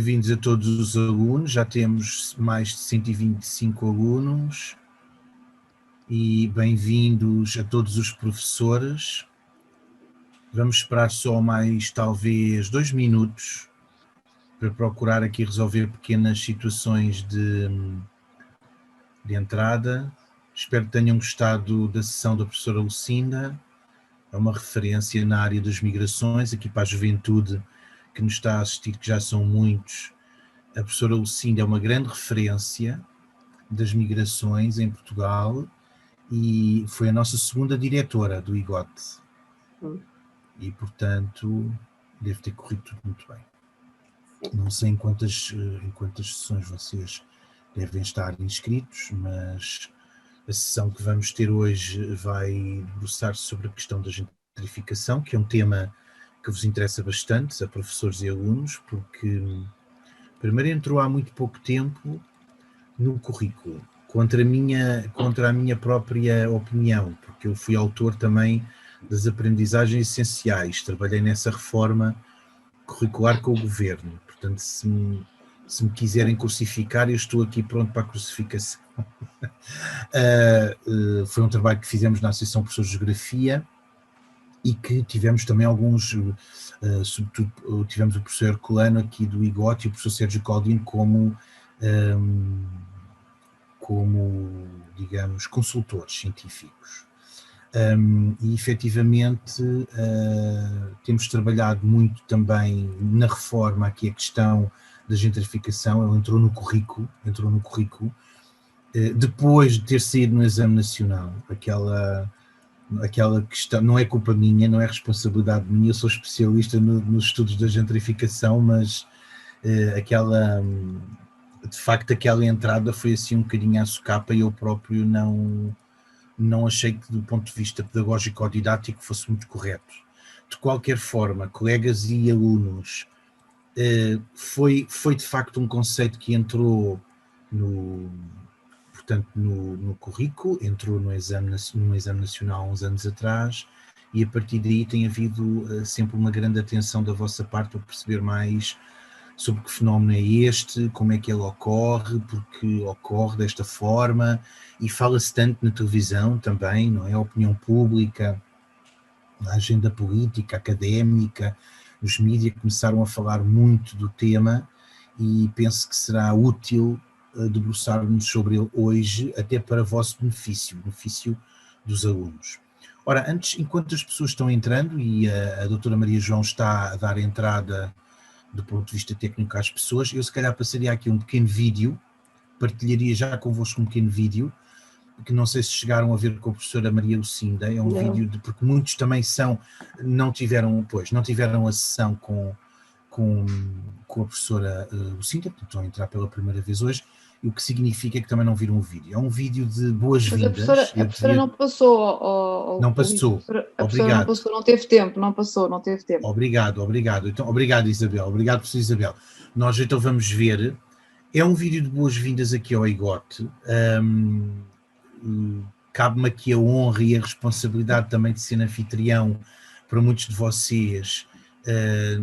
Bem-vindos a todos os alunos, já temos mais de 125 alunos e bem-vindos a todos os professores. Vamos esperar só mais talvez 2 minutos para procurar aqui resolver pequenas situações de entrada. Espero que tenham gostado da sessão da professora Lucinda. É uma referência na área das migrações, aqui para a juventude que nos está a assistir, que já são muitos. A professora Lucinda é uma grande referência das migrações em Portugal e foi a nossa segunda diretora do IGOT. E, portanto, deve ter corrido tudo muito bem. Não sei em quantas sessões vocês devem estar inscritos, mas a sessão que vamos ter hoje vai debruçar-se sobre a questão da gentrificação, que é um tema que vos interessa bastante, a professores e alunos, porque primeiro entrou há muito pouco tempo no currículo, contra a minha própria opinião, porque eu fui autor também das aprendizagens essenciais, trabalhei nessa reforma curricular com o governo, portanto se me quiserem crucificar, eu estou aqui pronto para a crucificação. Foi um trabalho que fizemos na Associação Professores de Geografia e que tivemos também alguns, sobretudo tivemos o professor Herculano aqui do IGOT e o professor Sérgio Caldino como, digamos, consultores científicos. E efetivamente temos trabalhado muito também na reforma aqui a questão da gentrificação. Ela entrou no currículo, depois de ter saído no Exame Nacional, aquela questão, não é culpa minha, não é responsabilidade minha, eu sou especialista nos estudos da gentrificação, mas de facto aquela entrada foi assim um bocadinho à socapa e eu próprio não achei que do ponto de vista pedagógico ou didático fosse muito correto. De qualquer forma, colegas e alunos, foi de facto um conceito que entrou no currículo, entrou no exame nacional há uns anos atrás e a partir daí tem havido sempre uma grande atenção da vossa parte para perceber mais sobre que fenómeno é este, como é que ele ocorre, porque ocorre desta forma, e fala-se tanto na televisão também, não é? A opinião pública, a agenda política, académica, os mídias começaram a falar muito do tema e penso que será útil debruçarmos sobre ele hoje, até para vosso benefício dos alunos. Ora, enquanto as pessoas estão entrando e a doutora Maria João está a dar entrada do ponto de vista técnico às pessoas, eu se calhar passaria aqui um pequeno vídeo, partilharia já convosco um pequeno vídeo, que não sei se chegaram a ver com a professora Maria Lucinda, é um vídeo porque muitos também não tiveram a sessão com a professora Lucinda, portanto estão a entrar pela primeira vez hoje, o que significa que também não viram o vídeo. É um vídeo de boas-vindas. Mas a professora não passou. Não passou. A professora não passou, não teve tempo. Obrigado. Então, obrigado, Isabel. Obrigado, professora Isabel. Nós então vamos ver. É um vídeo de boas-vindas aqui ao IGOT. Cabe-me aqui a honra e a responsabilidade também de ser anfitrião para muitos de vocês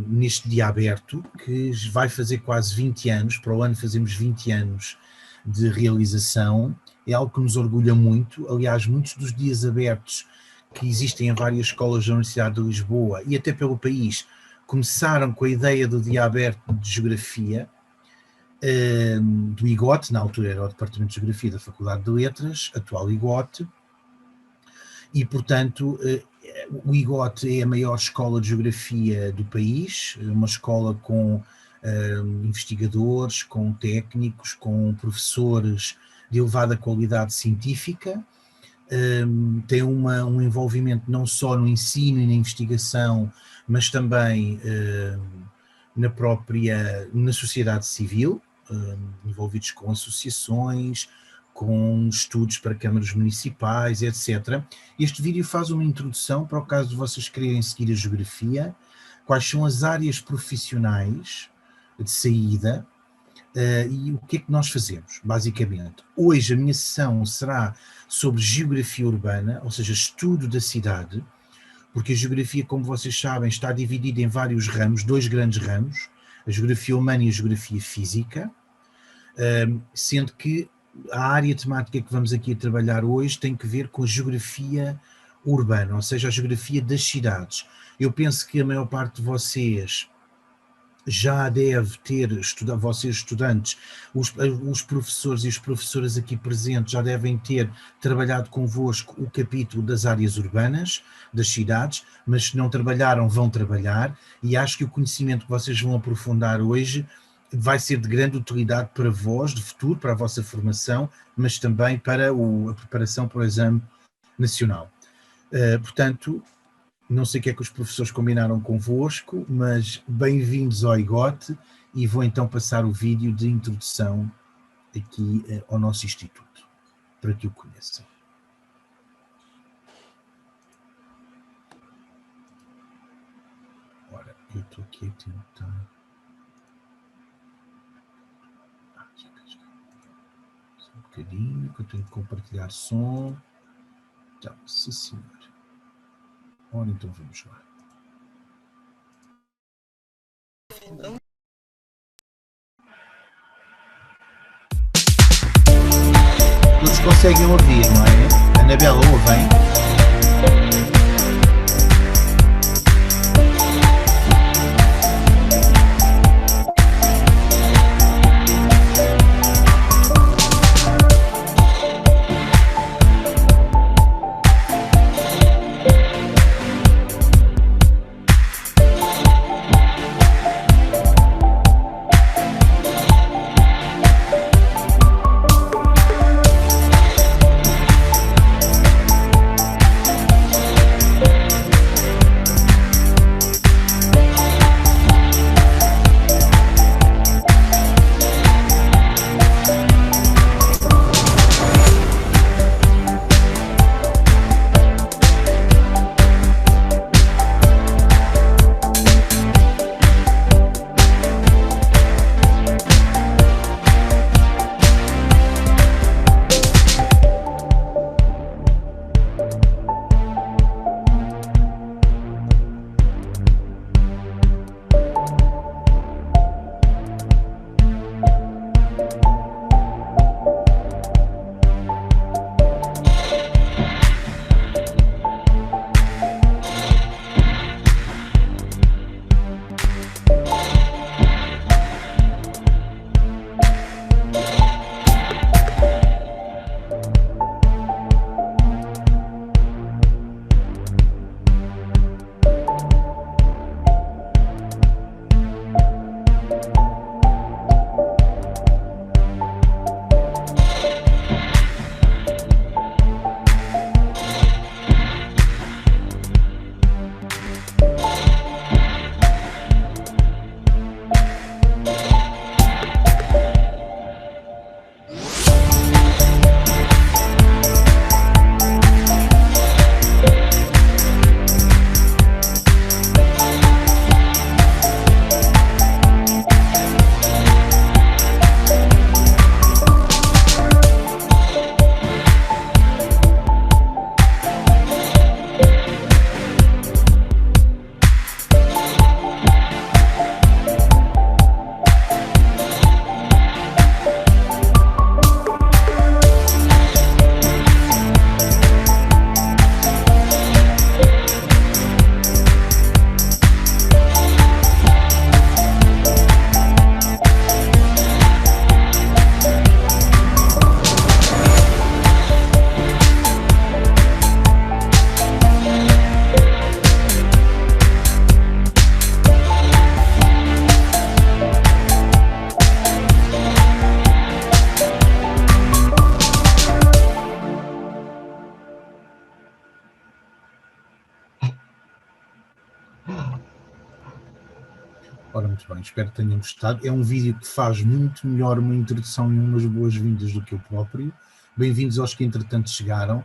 neste dia aberto, que vai fazer quase 20 anos. Para o ano fazemos 20 anos de realização. É algo que nos orgulha muito. Aliás, muitos dos dias abertos que existem em várias escolas da Universidade de Lisboa e até pelo país começaram com a ideia do dia aberto de Geografia do IGOT, na altura era o Departamento de Geografia da Faculdade de Letras, atual IGOT, e portanto o IGOT é a maior escola de Geografia do país, uma escola com investigadores, com técnicos, com professores de elevada qualidade científica, tem um envolvimento não só no ensino e na investigação, mas também na sociedade civil, envolvidos com associações, com estudos para câmaras municipais, etc. Este vídeo faz uma introdução para o caso de vocês quererem seguir a geografia, quais são as áreas profissionais de saída e o que é que nós fazemos, basicamente. Hoje a minha sessão será sobre geografia urbana, ou seja, estudo da cidade, porque a geografia, como vocês sabem, está dividida em vários ramos, 2 grandes ramos, a geografia humana e a geografia física, sendo que a área temática que vamos aqui a trabalhar hoje tem que ver com a geografia urbana, ou seja, a geografia das cidades. Eu penso que a maior parte de vocês já deve ter estudado, vocês estudantes, os professores e as professoras aqui presentes já devem ter trabalhado convosco o capítulo das áreas urbanas, das cidades, mas se não trabalharam, vão trabalhar, e acho que o conhecimento que vocês vão aprofundar hoje vai ser de grande utilidade para vós, de futuro, para a vossa formação, mas também para a preparação para o exame nacional. Portanto, não sei o que é que os professores combinaram convosco, mas bem-vindos ao IGOT, e vou então passar o vídeo de introdução aqui ao nosso instituto, para que o conheçam. Ora, eu estou aqui a tentar... Só um bocadinho, que eu tenho que compartilhar som. Então, sim senhor. Ora, então vamos lá. Todos conseguem ouvir, não é? Anabela, ouvem? Ora, muito bem, espero que tenham gostado. É um vídeo que faz muito melhor uma introdução e umas boas-vindas do que eu próprio. Bem-vindos aos que entretanto chegaram.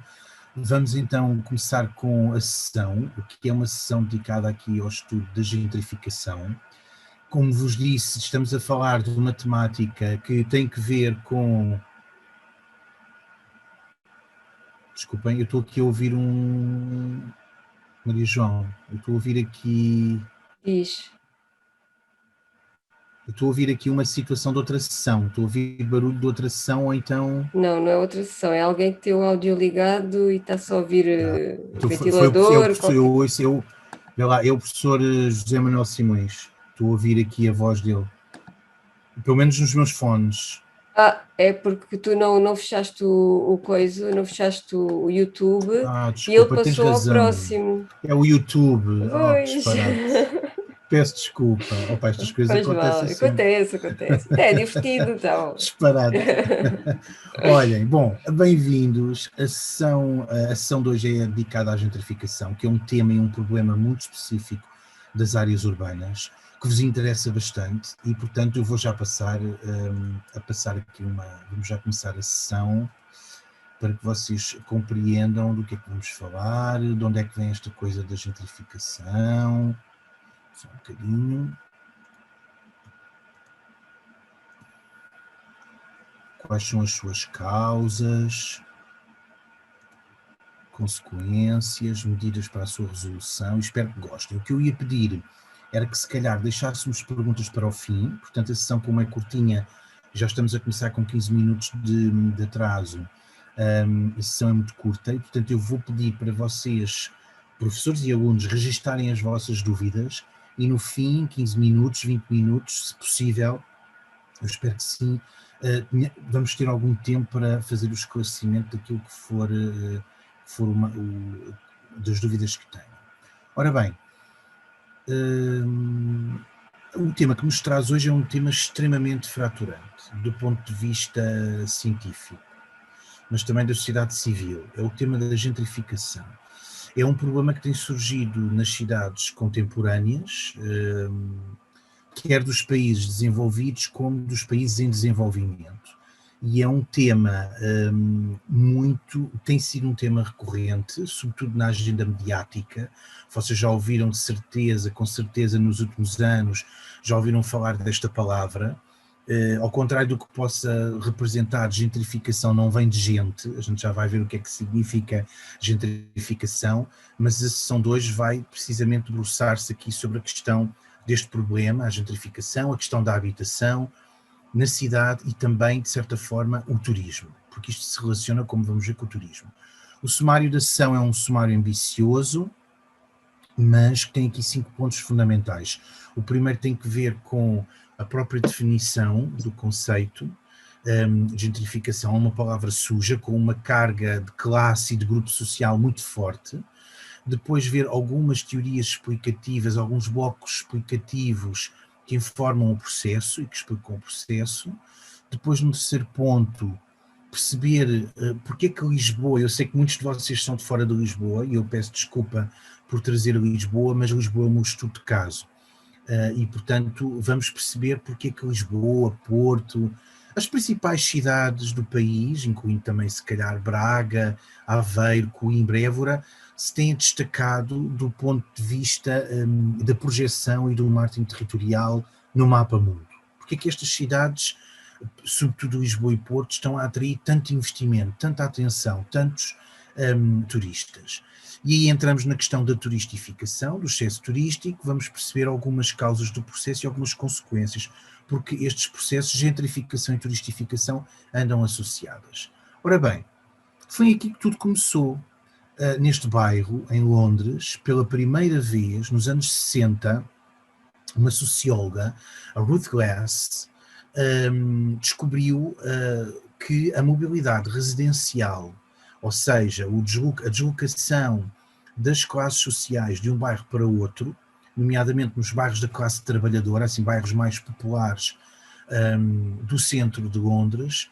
Vamos então começar com a sessão, que é uma sessão dedicada aqui ao estudo da gentrificação. Como vos disse, estamos a falar de uma temática que tem que ver com... Desculpem, eu estou aqui a ouvir um... Maria João, eu estou a ouvir aqui... Diz. Eu estou a ouvir aqui uma situação de outra sessão. Estou a ouvir barulho de outra sessão ou então... Não, não é outra sessão. É alguém que tem o áudio ligado e está só a ouvir Então ventilador. É o professor José Manuel Simões. Estou a ouvir aqui a voz dele. Pelo menos nos meus fones. É porque tu não fechaste o coisa, não fechaste o YouTube Desculpa, e ele tens passou ao razão. próximo. É o YouTube. Pois. Que disparate. Peço desculpa. Opa, estas coisas Faz acontecem mal. sempre. Acontece. É divertido, então. Disparate. Olhem, bom, bem-vindos. A sessão de hoje é dedicada à gentrificação, que é um tema e um problema muito específico das áreas urbanas, que vos interessa bastante e, portanto, eu vou já passar aqui vamos já começar a sessão para que vocês compreendam do que é que vamos falar, de onde é que vem esta coisa da gentrificação. Só um bocadinho. Quais são as suas causas, consequências, medidas para a sua resolução. Espero que gostem. O que eu ia pedir era que, se calhar, deixássemos perguntas para o fim. Portanto, a sessão, como é curtinha, já estamos a começar com 15 minutos de atraso. A sessão é muito curta e, portanto, eu vou pedir para vocês, professores e alunos, registarem as vossas dúvidas e, no fim, 15 minutos, 20 minutos, se possível, eu espero que sim, vamos ter algum tempo para fazer o esclarecimento daquilo que for das dúvidas que tenham. Ora bem, o tema que nos traz hoje é um tema extremamente fraturante do ponto de vista científico, mas também da sociedade civil. É o tema da gentrificação. É um problema que tem surgido nas cidades contemporâneas, quer dos países desenvolvidos como dos países em desenvolvimento. E é um tema tem sido um tema recorrente, sobretudo na agenda mediática. Vocês já ouviram com certeza nos últimos anos, já ouviram falar desta palavra. Ao contrário do que possa representar, gentrificação não vem de gente, a gente já vai ver o que é que significa gentrificação, mas a sessão de hoje vai precisamente debruçar-se aqui sobre a questão deste problema, a gentrificação, a questão da habitação na cidade e também, de certa forma, o turismo, porque isto se relaciona, como vamos ver, com o turismo. O sumário da sessão é um sumário ambicioso, mas que tem aqui 5 pontos fundamentais. O primeiro tem que ver com a própria definição do conceito. Gentrificação é uma palavra suja, com uma carga de classe e de grupo social muito forte. Depois ver algumas teorias explicativas, alguns blocos explicativos que informam o processo e que explicam o processo. Depois, no terceiro ponto, perceber porque é que Lisboa, eu sei que muitos de vocês são de fora de Lisboa e eu peço desculpa por trazer Lisboa, mas Lisboa é um estudo de caso. E, portanto, vamos perceber porque é que Lisboa, Porto, as principais cidades do país, incluindo também, se calhar, Braga, Aveiro, Coimbra, Évora, se têm destacado do ponto de vista da projeção e do marketing territorial no mapa mundo. Porque é que estas cidades, sobretudo Lisboa e Porto, estão a atrair tanto investimento, tanta atenção, tantos turistas? E aí entramos na questão da turistificação, do excesso turístico, vamos perceber algumas causas do processo e algumas consequências, porque estes processos de gentrificação e turistificação andam associadas. Ora bem, foi aqui que tudo começou. Neste bairro, em Londres, pela primeira vez, nos anos 60, uma socióloga, a Ruth Glass, descobriu que a mobilidade residencial, ou seja, a deslocação das classes sociais de um bairro para outro, nomeadamente nos bairros da classe trabalhadora, assim, bairros mais populares do centro de Londres,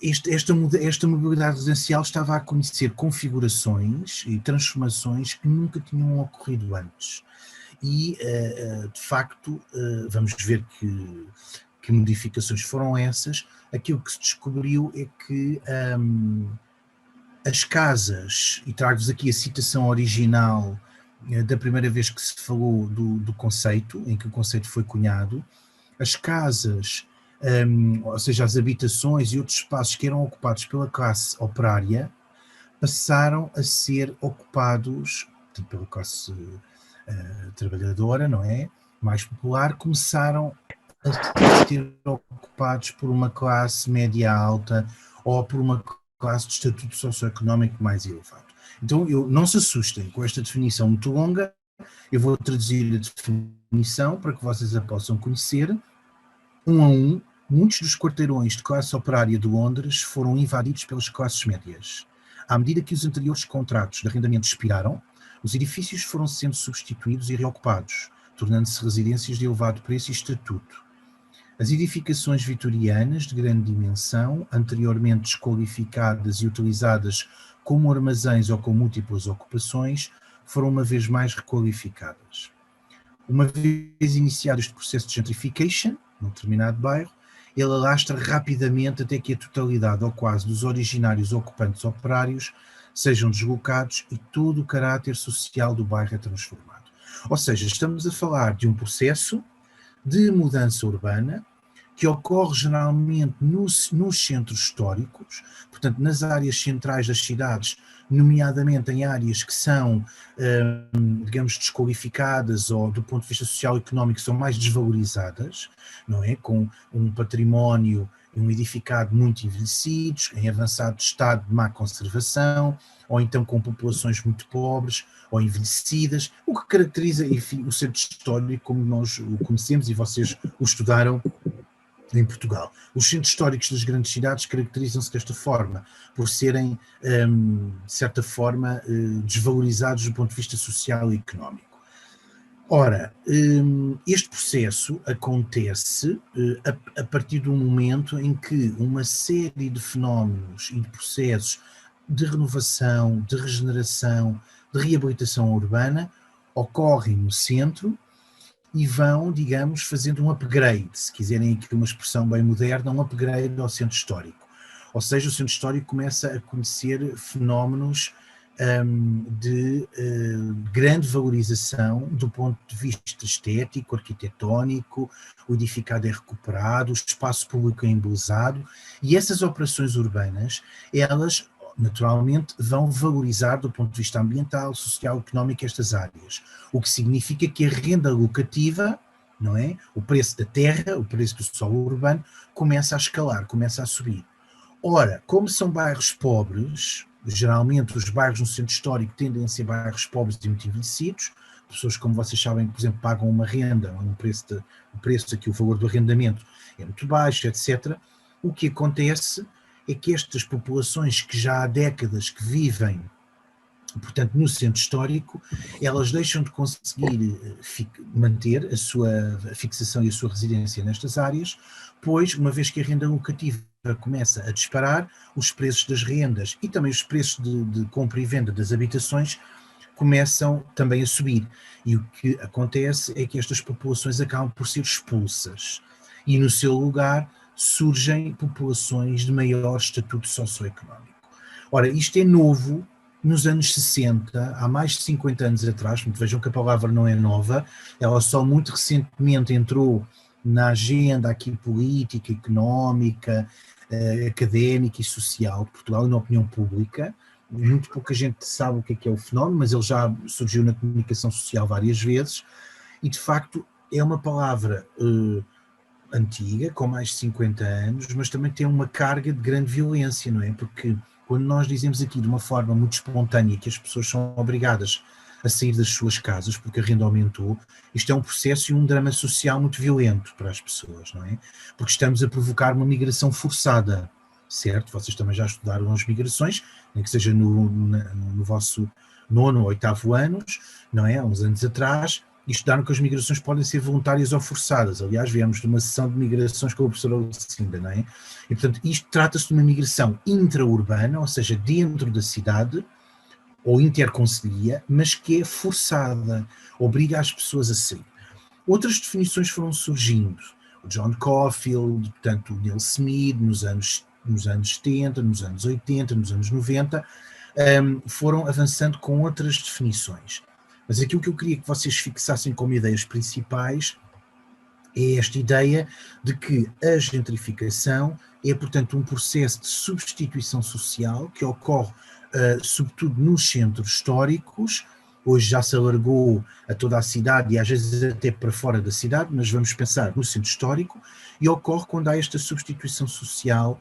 esta mobilidade residencial estava a conhecer configurações e transformações que nunca tinham ocorrido antes. E, de facto, vamos ver que modificações foram essas. Aquilo que se descobriu é que as casas, e trago-vos aqui a citação original da primeira vez que se falou do conceito, em que o conceito foi cunhado, as casas, ou seja, as habitações e outros espaços que eram ocupados pela classe operária, passaram a ser ocupados pela classe trabalhadora, não é? mais popular, começaram a ser ocupados por uma classe média alta ou por uma classe de estatuto socioeconómico mais elevado. Então, não se assustem com esta definição muito longa, eu vou traduzir a definição para que vocês a possam conhecer. Um a um, muitos dos quarteirões de classe operária de Londres foram invadidos pelas classes médias. À medida que os anteriores contratos de arrendamento expiraram, os edifícios foram sendo substituídos e reocupados, tornando-se residências de elevado preço e estatuto. As edificações vitorianas de grande dimensão, anteriormente desqualificadas e utilizadas como armazéns ou com múltiplas ocupações, foram uma vez mais requalificadas. Uma vez iniciado este processo de gentrification, num determinado bairro, ele alastra rapidamente até que a totalidade ou quase dos originários ocupantes operários sejam deslocados e todo o caráter social do bairro é transformado. Ou seja, estamos a falar de um processo de mudança urbana que ocorre geralmente nos centros históricos, portanto, nas áreas centrais das cidades, nomeadamente em áreas que são, digamos, desqualificadas ou, do ponto de vista social e económico, são mais desvalorizadas, não é? Com um património e um edificado muito envelhecidos, em avançado estado de má conservação, ou então com populações muito pobres ou envelhecidas, o que caracteriza, enfim, o centro histórico como nós o conhecemos e vocês o estudaram em Portugal. Os centros históricos das grandes cidades caracterizam-se desta forma, por serem, de certa forma, desvalorizados do ponto de vista social e económico. Ora, este processo acontece a partir do momento em que uma série de fenómenos e de processos de renovação, de regeneração, de reabilitação urbana ocorrem no centro e vão, digamos, fazendo um upgrade, se quiserem aqui uma expressão bem moderna, um upgrade ao centro histórico. Ou seja, o centro histórico começa a conhecer fenómenos de grande valorização do ponto de vista estético, arquitetónico, o edificado é recuperado, o espaço público é embelezado, e essas operações urbanas, elas naturalmente vão valorizar do ponto de vista ambiental, social, económico estas áreas, o que significa que a renda locativa, não é? O preço da terra, o preço do solo urbano, começa a escalar, começa a subir. Ora, como são bairros pobres, geralmente os bairros no centro histórico tendem a ser bairros pobres e muito envelhecidos, pessoas, como vocês sabem, por exemplo, pagam uma renda, um preço aqui, o valor do arrendamento é muito baixo, etc. O que acontece é que estas populações que já há décadas que vivem, portanto, no centro histórico, elas deixam de conseguir manter a sua fixação e a sua residência nestas áreas, pois, uma vez que a renda locativa começa a disparar, os preços das rendas e também os preços de compra e venda das habitações começam também a subir. E o que acontece é que estas populações acabam por ser expulsas. E no seu lugar surgem populações de maior estatuto socioeconómico. Ora, isto é novo nos anos 60, há mais de 50 anos atrás, vejam que a palavra não é nova, ela só muito recentemente entrou na agenda aqui política, económica, académica e social de Portugal e na opinião pública. Muito pouca gente sabe o que é o fenómeno, mas ele já surgiu na comunicação social várias vezes e, de facto, é uma palavra antiga, com mais de 50 anos, mas também tem uma carga de grande violência, não é? Porque quando nós dizemos aqui de uma forma muito espontânea que as pessoas são obrigadas a sair das suas casas porque a renda aumentou, isto é um processo e um drama social muito violento para as pessoas, não é? Porque estamos a provocar uma migração forçada, certo? Vocês também já estudaram as migrações, nem que seja no vosso 9º ou 8º anos, não é? Há uns anos atrás, e estudaram que as migrações podem ser voluntárias ou forçadas. Aliás, viemos de uma sessão de migrações com a professora Lucinda, não é? E, portanto, isto trata-se de uma migração intra-urbana, ou seja, dentro da cidade, ou interconcelhia, mas que é forçada, obriga as pessoas a sair. Outras definições foram surgindo. O John Caulfield, portanto, o Neil Smith, nos anos 70, nos anos 80, nos anos 90, foram avançando com outras definições. Mas aquilo que eu queria que vocês fixassem como ideias principais é esta ideia de que a gentrificação é, portanto, um processo de substituição social que ocorre, sobretudo nos centros históricos, hoje já se alargou a toda a cidade e às vezes até para fora da cidade, mas vamos pensar no centro histórico, e ocorre quando há esta substituição social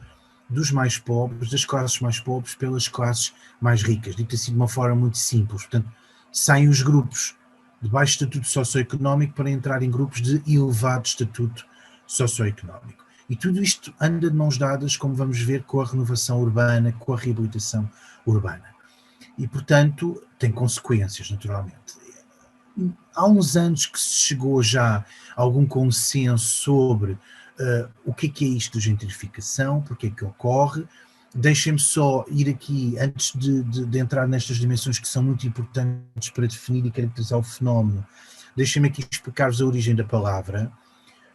dos mais pobres, das classes mais pobres pelas classes mais ricas, dito assim de uma forma muito simples. Portanto, saem os grupos de baixo estatuto socioeconómico para entrar em grupos de elevado estatuto socioeconómico. E tudo isto anda de mãos dadas, como vamos ver, com a renovação urbana, com a reabilitação urbana. E, portanto, tem consequências, naturalmente. Há uns anos que se chegou já a algum consenso sobre o que é isto de gentrificação, porque é que ocorre. Deixem-me só ir aqui, antes de entrar nestas dimensões que são muito importantes para definir e caracterizar o fenómeno, deixem-me aqui explicar-vos a origem da palavra.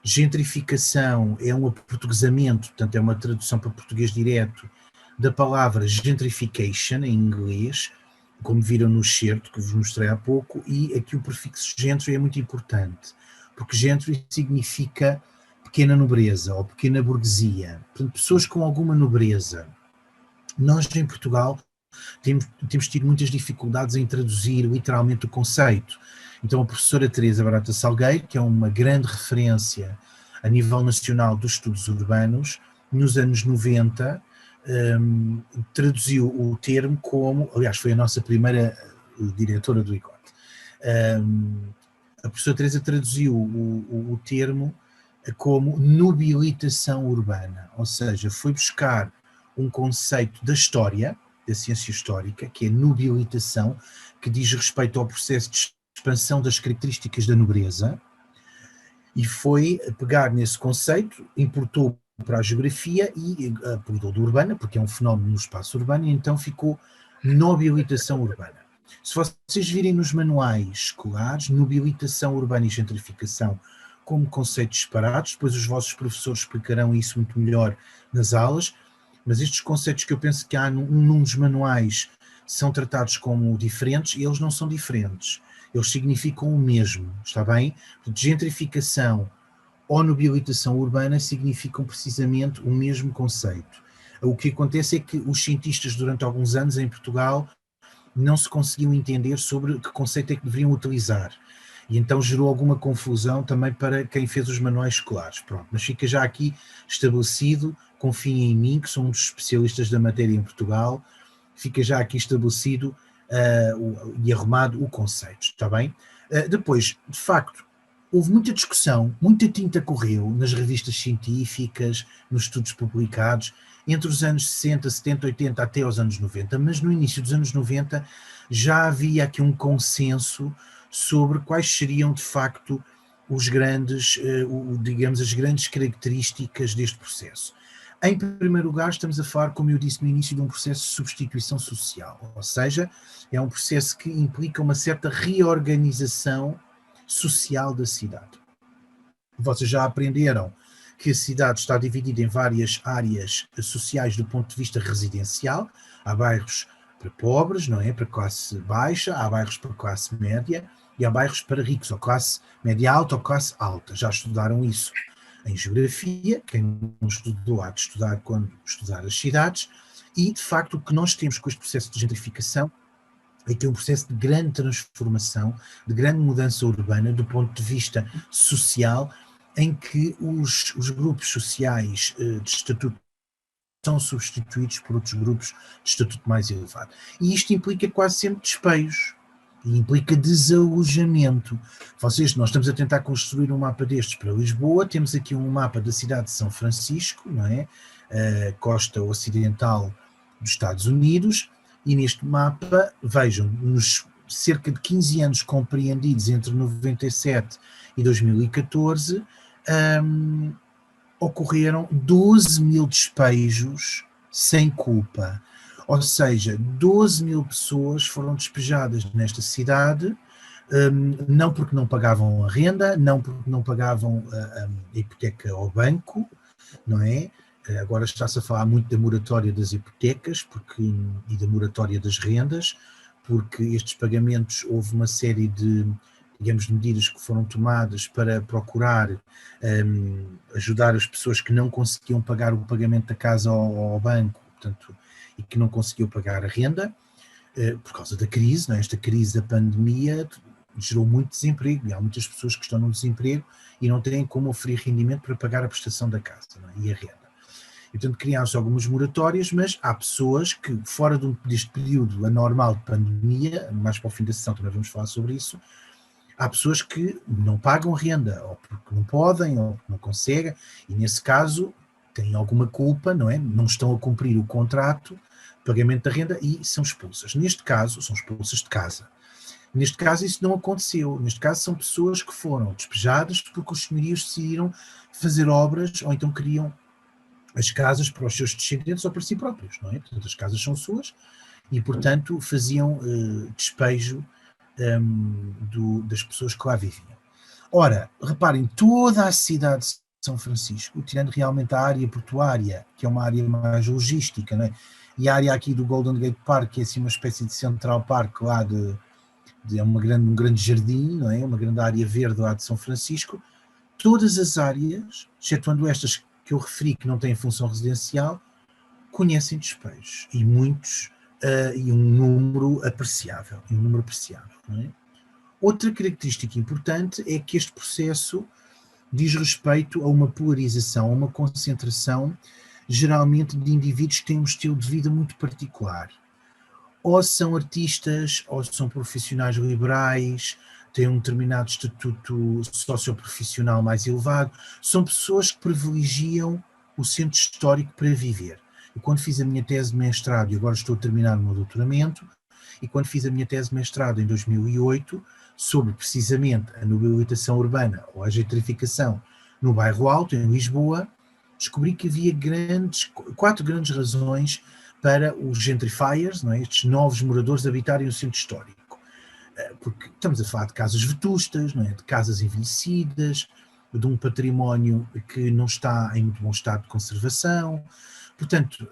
Gentrificação é um aportuguesamento, portanto é uma tradução para português direto, da palavra gentrification, em inglês, como viram no excerto que vos mostrei há pouco, e aqui o prefixo gentry é muito importante, porque gentry significa pequena nobreza ou pequena burguesia, portanto pessoas com alguma nobreza. Nós em Portugal temos tido muitas dificuldades em traduzir literalmente o conceito. Então a professora Teresa Barata Salgueiro, que é uma grande referência a nível nacional dos estudos urbanos, nos anos 90, traduziu o termo como, aliás foi a nossa primeira diretora do ICOT, a professora Teresa traduziu o termo como nobilitação urbana, ou seja, foi buscar um conceito da história, da ciência histórica, que é nobilitação, que diz respeito ao processo de expansão das características da nobreza, e foi pegar nesse conceito, importou para a geografia e apelidou de urbana, porque é um fenómeno no espaço urbano, e então ficou nobilitação urbana. Se vocês virem nos manuais escolares, nobilitação urbana e gentrificação como conceitos separados, depois os vossos professores explicarão isso muito melhor nas aulas, mas estes conceitos que eu penso que há num dos manuais são tratados como diferentes, e eles não são diferentes, eles significam o mesmo, está bem? Portanto, gentrificação ou nobilitação urbana significam precisamente o mesmo conceito. O que acontece é que os cientistas durante alguns anos em Portugal não se conseguiam entender sobre que conceito é que deveriam utilizar, e então gerou alguma confusão também para quem fez os manuais escolares. Pronto, mas fica já aqui estabelecido, confiem em mim, que sou um dos especialistas da matéria em Portugal, fica já aqui estabelecido e arrumado o conceito, está bem? Depois, de facto, houve muita discussão, muita tinta correu nas revistas científicas, nos estudos publicados, entre os anos 60, 70, 80 até aos anos 90, mas no início dos anos 90 já havia aqui um consenso sobre quais seriam de facto os grandes, digamos, as grandes características deste processo. Em primeiro lugar, estamos a falar, como eu disse no início, de um processo de substituição social, ou seja, é um processo que implica uma certa reorganização social da cidade. Vocês já aprenderam que a cidade está dividida em várias áreas sociais do ponto de vista residencial. Há bairros para pobres, não é? Para classe baixa, há bairros para classe média e há bairros para ricos, ou classe média alta ou classe alta. Já estudaram isso em geografia, quem não estudou há de estudar quando estudar as cidades, e de facto o que nós temos com este processo de gentrificação é que é um processo de grande transformação, de grande mudança urbana do ponto de vista social, em que os grupos sociais de estatuto são substituídos por outros grupos de estatuto mais elevado. E isto implica quase sempre despejos, e implica desalojamento. Nós estamos a tentar construir um mapa destes para Lisboa, temos aqui um mapa da cidade de São Francisco, não é? Costa ocidental dos Estados Unidos, e neste mapa, vejam, nos cerca de 15 anos compreendidos entre 97 e 2014, ocorreram 12 mil despejos sem culpa. Ou seja, 12 mil pessoas foram despejadas nesta cidade, não porque não pagavam a renda, não porque não pagavam a hipoteca ao banco, não é? Agora está-se a falar muito da moratória das hipotecas e da moratória das rendas, porque estes pagamentos, houve uma série de, digamos, de medidas que foram tomadas para procurar ajudar as pessoas que não conseguiam pagar o pagamento da casa ao banco, portanto, e que não conseguiam pagar a renda. por causa da crise, não é? Esta crise da pandemia gerou muito desemprego, e há muitas pessoas que estão no desemprego e não têm como oferecer rendimento para pagar a prestação da casa, não é? E a renda. E, portanto, criaram-se algumas moratórias, mas há pessoas que, fora deste período anormal de pandemia, mais para o fim da sessão também vamos falar sobre isso, há pessoas que não pagam renda, ou porque não podem, ou porque não conseguem, e nesse caso têm alguma culpa, não é? Não estão a cumprir o contrato, pagamento da renda, e são expulsas. Neste caso, são expulsas de casa. Neste caso isso não aconteceu. Neste caso são pessoas que foram despejadas porque os senhorios decidiram fazer obras, ou então queriam as casas para os seus descendentes ou para si próprios, não é? Portanto, as casas são suas e, portanto, faziam despejo das pessoas que lá viviam. Ora, reparem, toda a cidade de São Francisco, tirando realmente a área portuária, que é uma área mais logística, não é? E a área aqui do Golden Gate Park, que é assim uma espécie de Central Park lá é um grande jardim, não é? Uma grande área verde lá de São Francisco. Todas as áreas, excetuando estas que eu referi que não têm função residencial, conhecem despejos, e muitos, e um número apreciável, não é? Outra característica importante é que este processo diz respeito a uma polarização, a uma concentração, geralmente de indivíduos que têm um estilo de vida muito particular. Ou são artistas, ou são profissionais liberais, têm um determinado estatuto socioprofissional mais elevado, são pessoas que privilegiam o centro histórico para viver. E quando fiz a minha tese de mestrado, e agora estou a terminar o meu doutoramento, e quando fiz a minha tese de mestrado em 2008, sobre precisamente a mobilitação urbana ou a gentrificação no Bairro Alto, em Lisboa, descobri que havia 4 grandes razões para os gentrifiers, não é? Estes novos moradores habitarem o centro histórico. Porque estamos a falar de casas vetustas, não é? De casas envelhecidas, de um património que não está em muito bom estado de conservação. Portanto,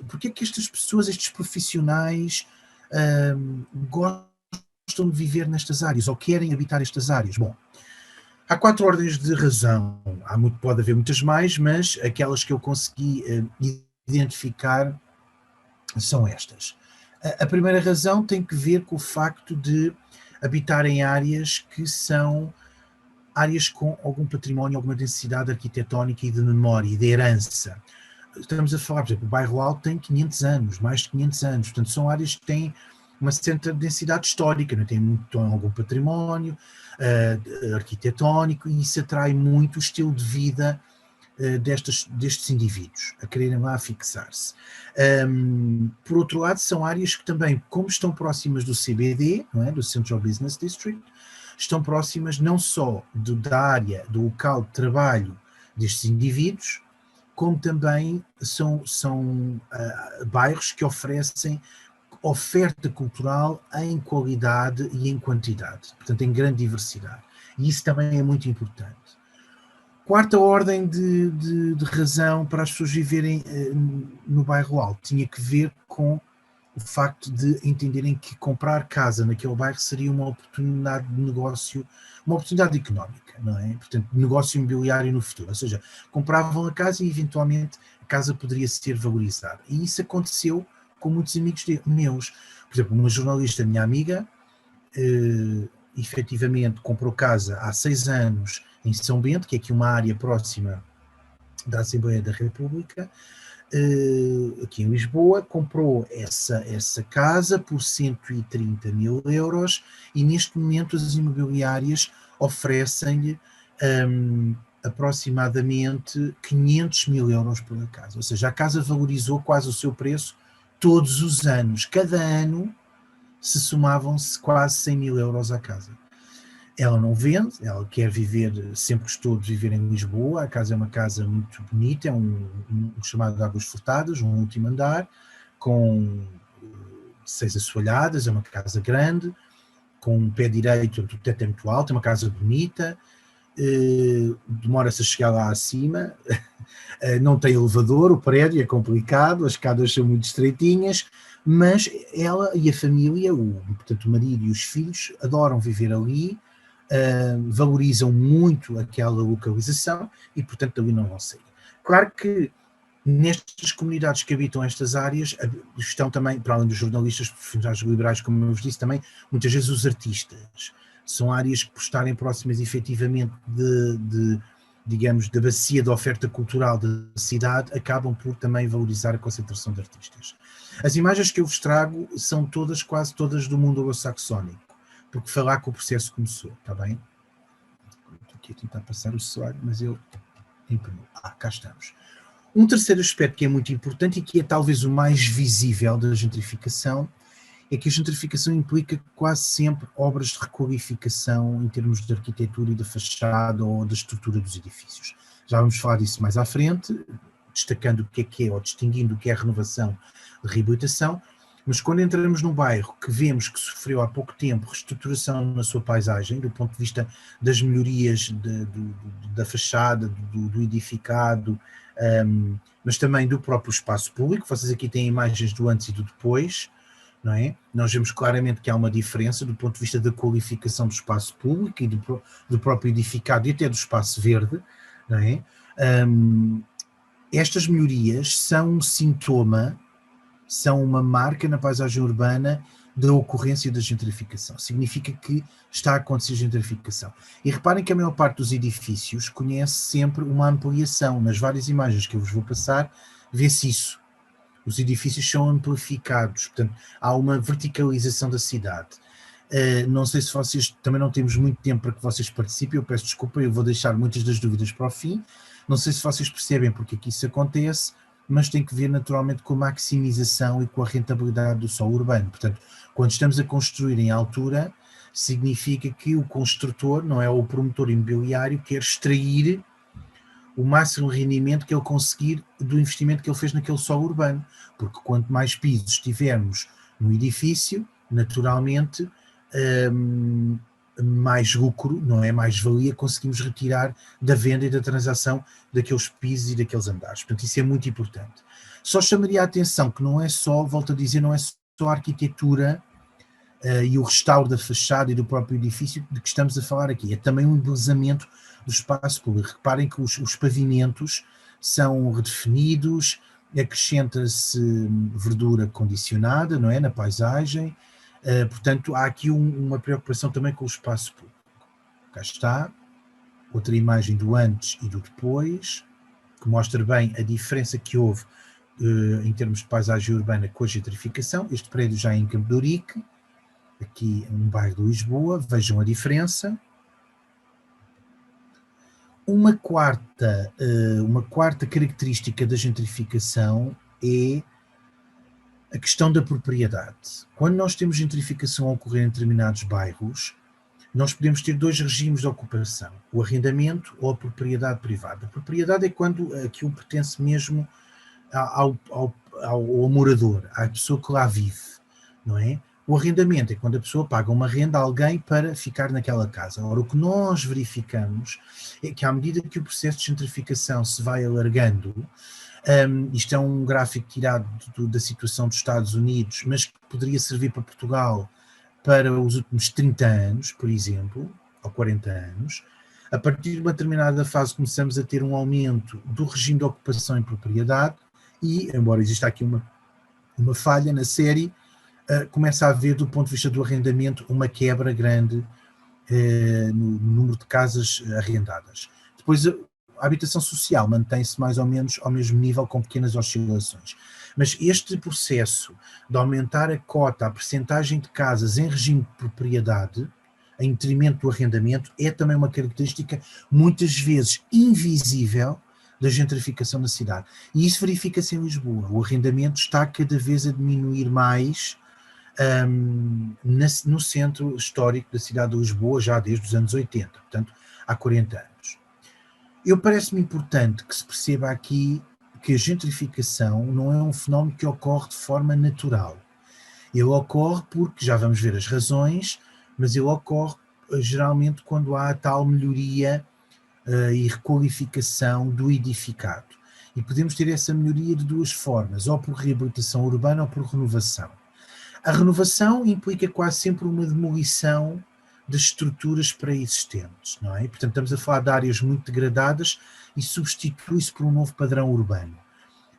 porque é que estas pessoas, estes profissionais, gostam de viver nestas áreas ou querem habitar estas áreas? Bom, há 4 ordens de razão, pode haver muitas mais, mas aquelas que eu consegui identificar são estas. A primeira razão tem que ver com o facto de habitar em áreas que são áreas com algum património, alguma densidade arquitetónica e de memória e de herança. Estamos a falar, por exemplo, o Bairro Alto tem 500 anos, mais de 500 anos, portanto são áreas que têm uma certa densidade histórica, não tem algum património arquitetónico, e isso atrai muito o estilo de vida destes indivíduos, a quererem lá fixar-se. Por outro lado, são áreas que também, como estão próximas do CBD, não é? Do Central Business District, estão próximas não só da área, do local de trabalho destes indivíduos, como também são bairros que oferecem oferta cultural em qualidade e em quantidade, portanto em grande diversidade. E isso também é muito importante. Quarta ordem de razão para as pessoas viverem no Bairro Alto tinha que ver com o facto de entenderem que comprar casa naquele bairro seria uma oportunidade de negócio, uma oportunidade económica, não é? Portanto, negócio imobiliário no futuro. Ou seja, compravam a casa e eventualmente a casa poderia ser valorizada. E isso aconteceu com muitos amigos meus. Por exemplo, uma jornalista, minha amiga, efetivamente comprou casa há 6 anos em São Bento, que é aqui uma área próxima da Assembleia da República, aqui em Lisboa, comprou essa casa por 130 mil euros e neste momento as imobiliárias oferecem-lhe aproximadamente 500 mil euros pela casa. Ou seja, a casa valorizou quase o seu preço todos os anos. Cada ano se somavam-se quase 100 mil euros à casa. Ela não vende, ela quer viver, sempre gostou de viver em Lisboa. A casa é uma casa muito bonita, é um chamado de Águas Furtadas, um último andar, com 6 assoalhadas, é uma casa grande, com um pé direito, o teto é muito alto, é uma casa bonita, demora-se a chegar lá acima, não tem elevador, o prédio é complicado, as escadas são muito estreitinhas, mas ela e a família, portanto o marido e os filhos, adoram viver ali, valorizam muito aquela localização e, portanto, dali não vão sair. Claro que nestas comunidades que habitam estas áreas estão também, para além dos jornalistas, profissionais liberais, como eu vos disse, também muitas vezes os artistas. São áreas que, por estarem próximas efetivamente digamos, da bacia da oferta cultural da cidade, acabam por também valorizar a concentração de artistas. As imagens que eu vos trago são todas, quase todas, do mundo anglo-saxónico, porque foi lá que o processo começou, está bem? Estou aqui a tentar passar o slide, mas eu imprimi. Cá estamos. Um terceiro aspecto que é muito importante e que é talvez o mais visível da gentrificação é que a gentrificação implica quase sempre obras de requalificação em termos de arquitetura e de fachada ou da estrutura dos edifícios. Já vamos falar disso mais à frente, destacando o que é, ou distinguindo o que é renovação de reabilitação, mas quando entramos num bairro que vemos que sofreu há pouco tempo reestruturação na sua paisagem, do ponto de vista das melhorias da fachada, do edificado, mas também do próprio espaço público, vocês aqui têm imagens do antes e do depois, não é? Nós vemos claramente que há uma diferença do ponto de vista da qualificação do espaço público e do próprio edificado e até do espaço verde, não é? Estas melhorias são um sintoma, são uma marca na paisagem urbana da ocorrência da gentrificação. Significa que está a acontecer gentrificação. E reparem que a maior parte dos edifícios conhece sempre uma ampliação. Nas várias imagens que eu vos vou passar, vê-se isso. Os edifícios são amplificados, portanto, há uma verticalização da cidade. Não sei se vocês, também não temos muito tempo para que vocês participem, eu peço desculpa, eu vou deixar muitas das dúvidas para o fim. Não sei se vocês percebem porque é que isso acontece, mas tem que ver naturalmente com a maximização e com a rentabilidade do solo urbano. Portanto, quando estamos a construir em altura, significa que o construtor, não é o promotor imobiliário, quer extrair o máximo rendimento que ele conseguir do investimento que ele fez naquele solo urbano, porque quanto mais pisos tivermos no edifício, naturalmente, mais lucro, não é? Mais valia conseguimos retirar da venda e da transação daqueles pisos e daqueles andares. Portanto, isso é muito importante. Só chamaria a atenção que não é só, volto a dizer, não é só a arquitetura e o restauro da fachada e do próprio edifício de que estamos a falar aqui, é também um embelezamento do espaço público. Reparem que os pavimentos são redefinidos, acrescenta-se verdura condicionada, não é, na paisagem, portanto há aqui uma preocupação também com o espaço público. Cá está, outra imagem do antes e do depois, que mostra bem a diferença que houve em termos de paisagem urbana com a gentrificação. Este prédio já é em Campo de Ourique, aqui um bairro de Lisboa, vejam a diferença. Uma quarta característica da gentrificação é a questão da propriedade. Quando nós temos gentrificação a ocorrer em determinados bairros, nós podemos ter dois regimes de ocupação, o arrendamento ou a propriedade privada. A propriedade é quando aquilo pertence mesmo ao morador, à pessoa que lá vive, não é? O arrendamento é quando a pessoa paga uma renda a alguém para ficar naquela casa. Ora, o que nós verificamos é que à medida que o processo de gentrificação se vai alargando, isto é um gráfico tirado da situação dos Estados Unidos, mas que poderia servir para Portugal para os últimos 30 anos, por exemplo, ou 40 anos, a partir de uma determinada fase começamos a ter um aumento do regime de ocupação em propriedade e, embora exista aqui uma falha na série, começa a haver, do ponto de vista do arrendamento, uma quebra grande no número de casas arrendadas. Depois, a habitação social mantém-se mais ou menos ao mesmo nível, com pequenas oscilações. Mas este processo de aumentar a cota, a percentagem de casas em regime de propriedade, em detrimento do arrendamento, é também uma característica muitas vezes invisível da gentrificação na cidade. E isso verifica-se em Lisboa. O arrendamento está cada vez a diminuir mais no centro histórico da cidade de Lisboa, já desde os anos 80, portanto, há 40 anos. Parece-me importante que se perceba aqui que a gentrificação não é um fenómeno que ocorre de forma natural. Ele ocorre porque, já vamos ver as razões, mas ele ocorre geralmente quando há a tal melhoria e requalificação do edificado. E podemos ter essa melhoria de duas formas, ou por reabilitação urbana ou por renovação. A renovação implica quase sempre uma demolição das estruturas pré-existentes, não é? Portanto, estamos a falar de áreas muito degradadas e substitui-se por um novo padrão urbano.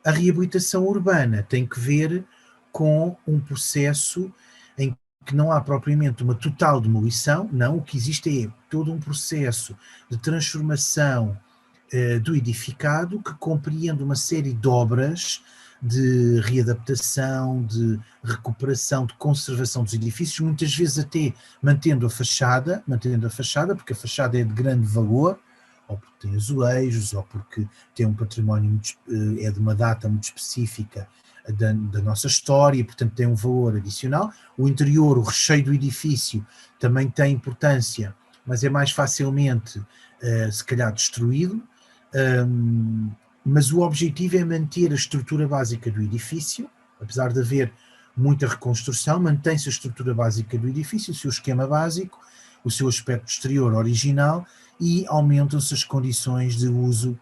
A reabilitação urbana tem que ver com um processo em que não há propriamente uma total demolição, não, o que existe é todo um processo de transformação do edificado que compreende uma série de obras de readaptação, de recuperação, de conservação dos edifícios, muitas vezes até mantendo a fachada, porque a fachada é de grande valor, ou porque tem azulejos, ou porque tem um património, é de uma data muito específica da nossa história, e portanto tem um valor adicional. O interior, o recheio do edifício também tem importância, mas é mais facilmente, se calhar, destruído. Mas o objetivo é manter a estrutura básica do edifício, apesar de haver muita reconstrução, mantém-se a estrutura básica do edifício, o seu esquema básico, o seu aspecto exterior original, e aumentam-se as condições de uso,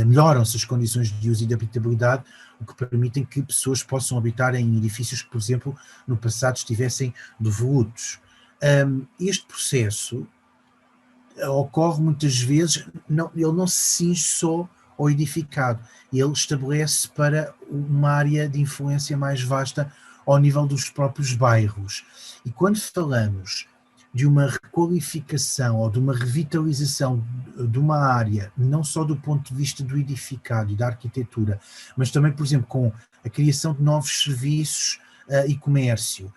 melhoram-se as condições de uso e de habitabilidade, o que permitem que pessoas possam habitar em edifícios que, por exemplo, no passado estivessem devolutos. Este processo ocorre muitas vezes, ele não se cinge só ao edificado, ele estabelece para uma área de influência mais vasta ao nível dos próprios bairros. E quando falamos de uma requalificação ou de uma revitalização de uma área, não só do ponto de vista do edificado e da arquitetura, mas também, por exemplo, com a criação de novos serviços e comércio,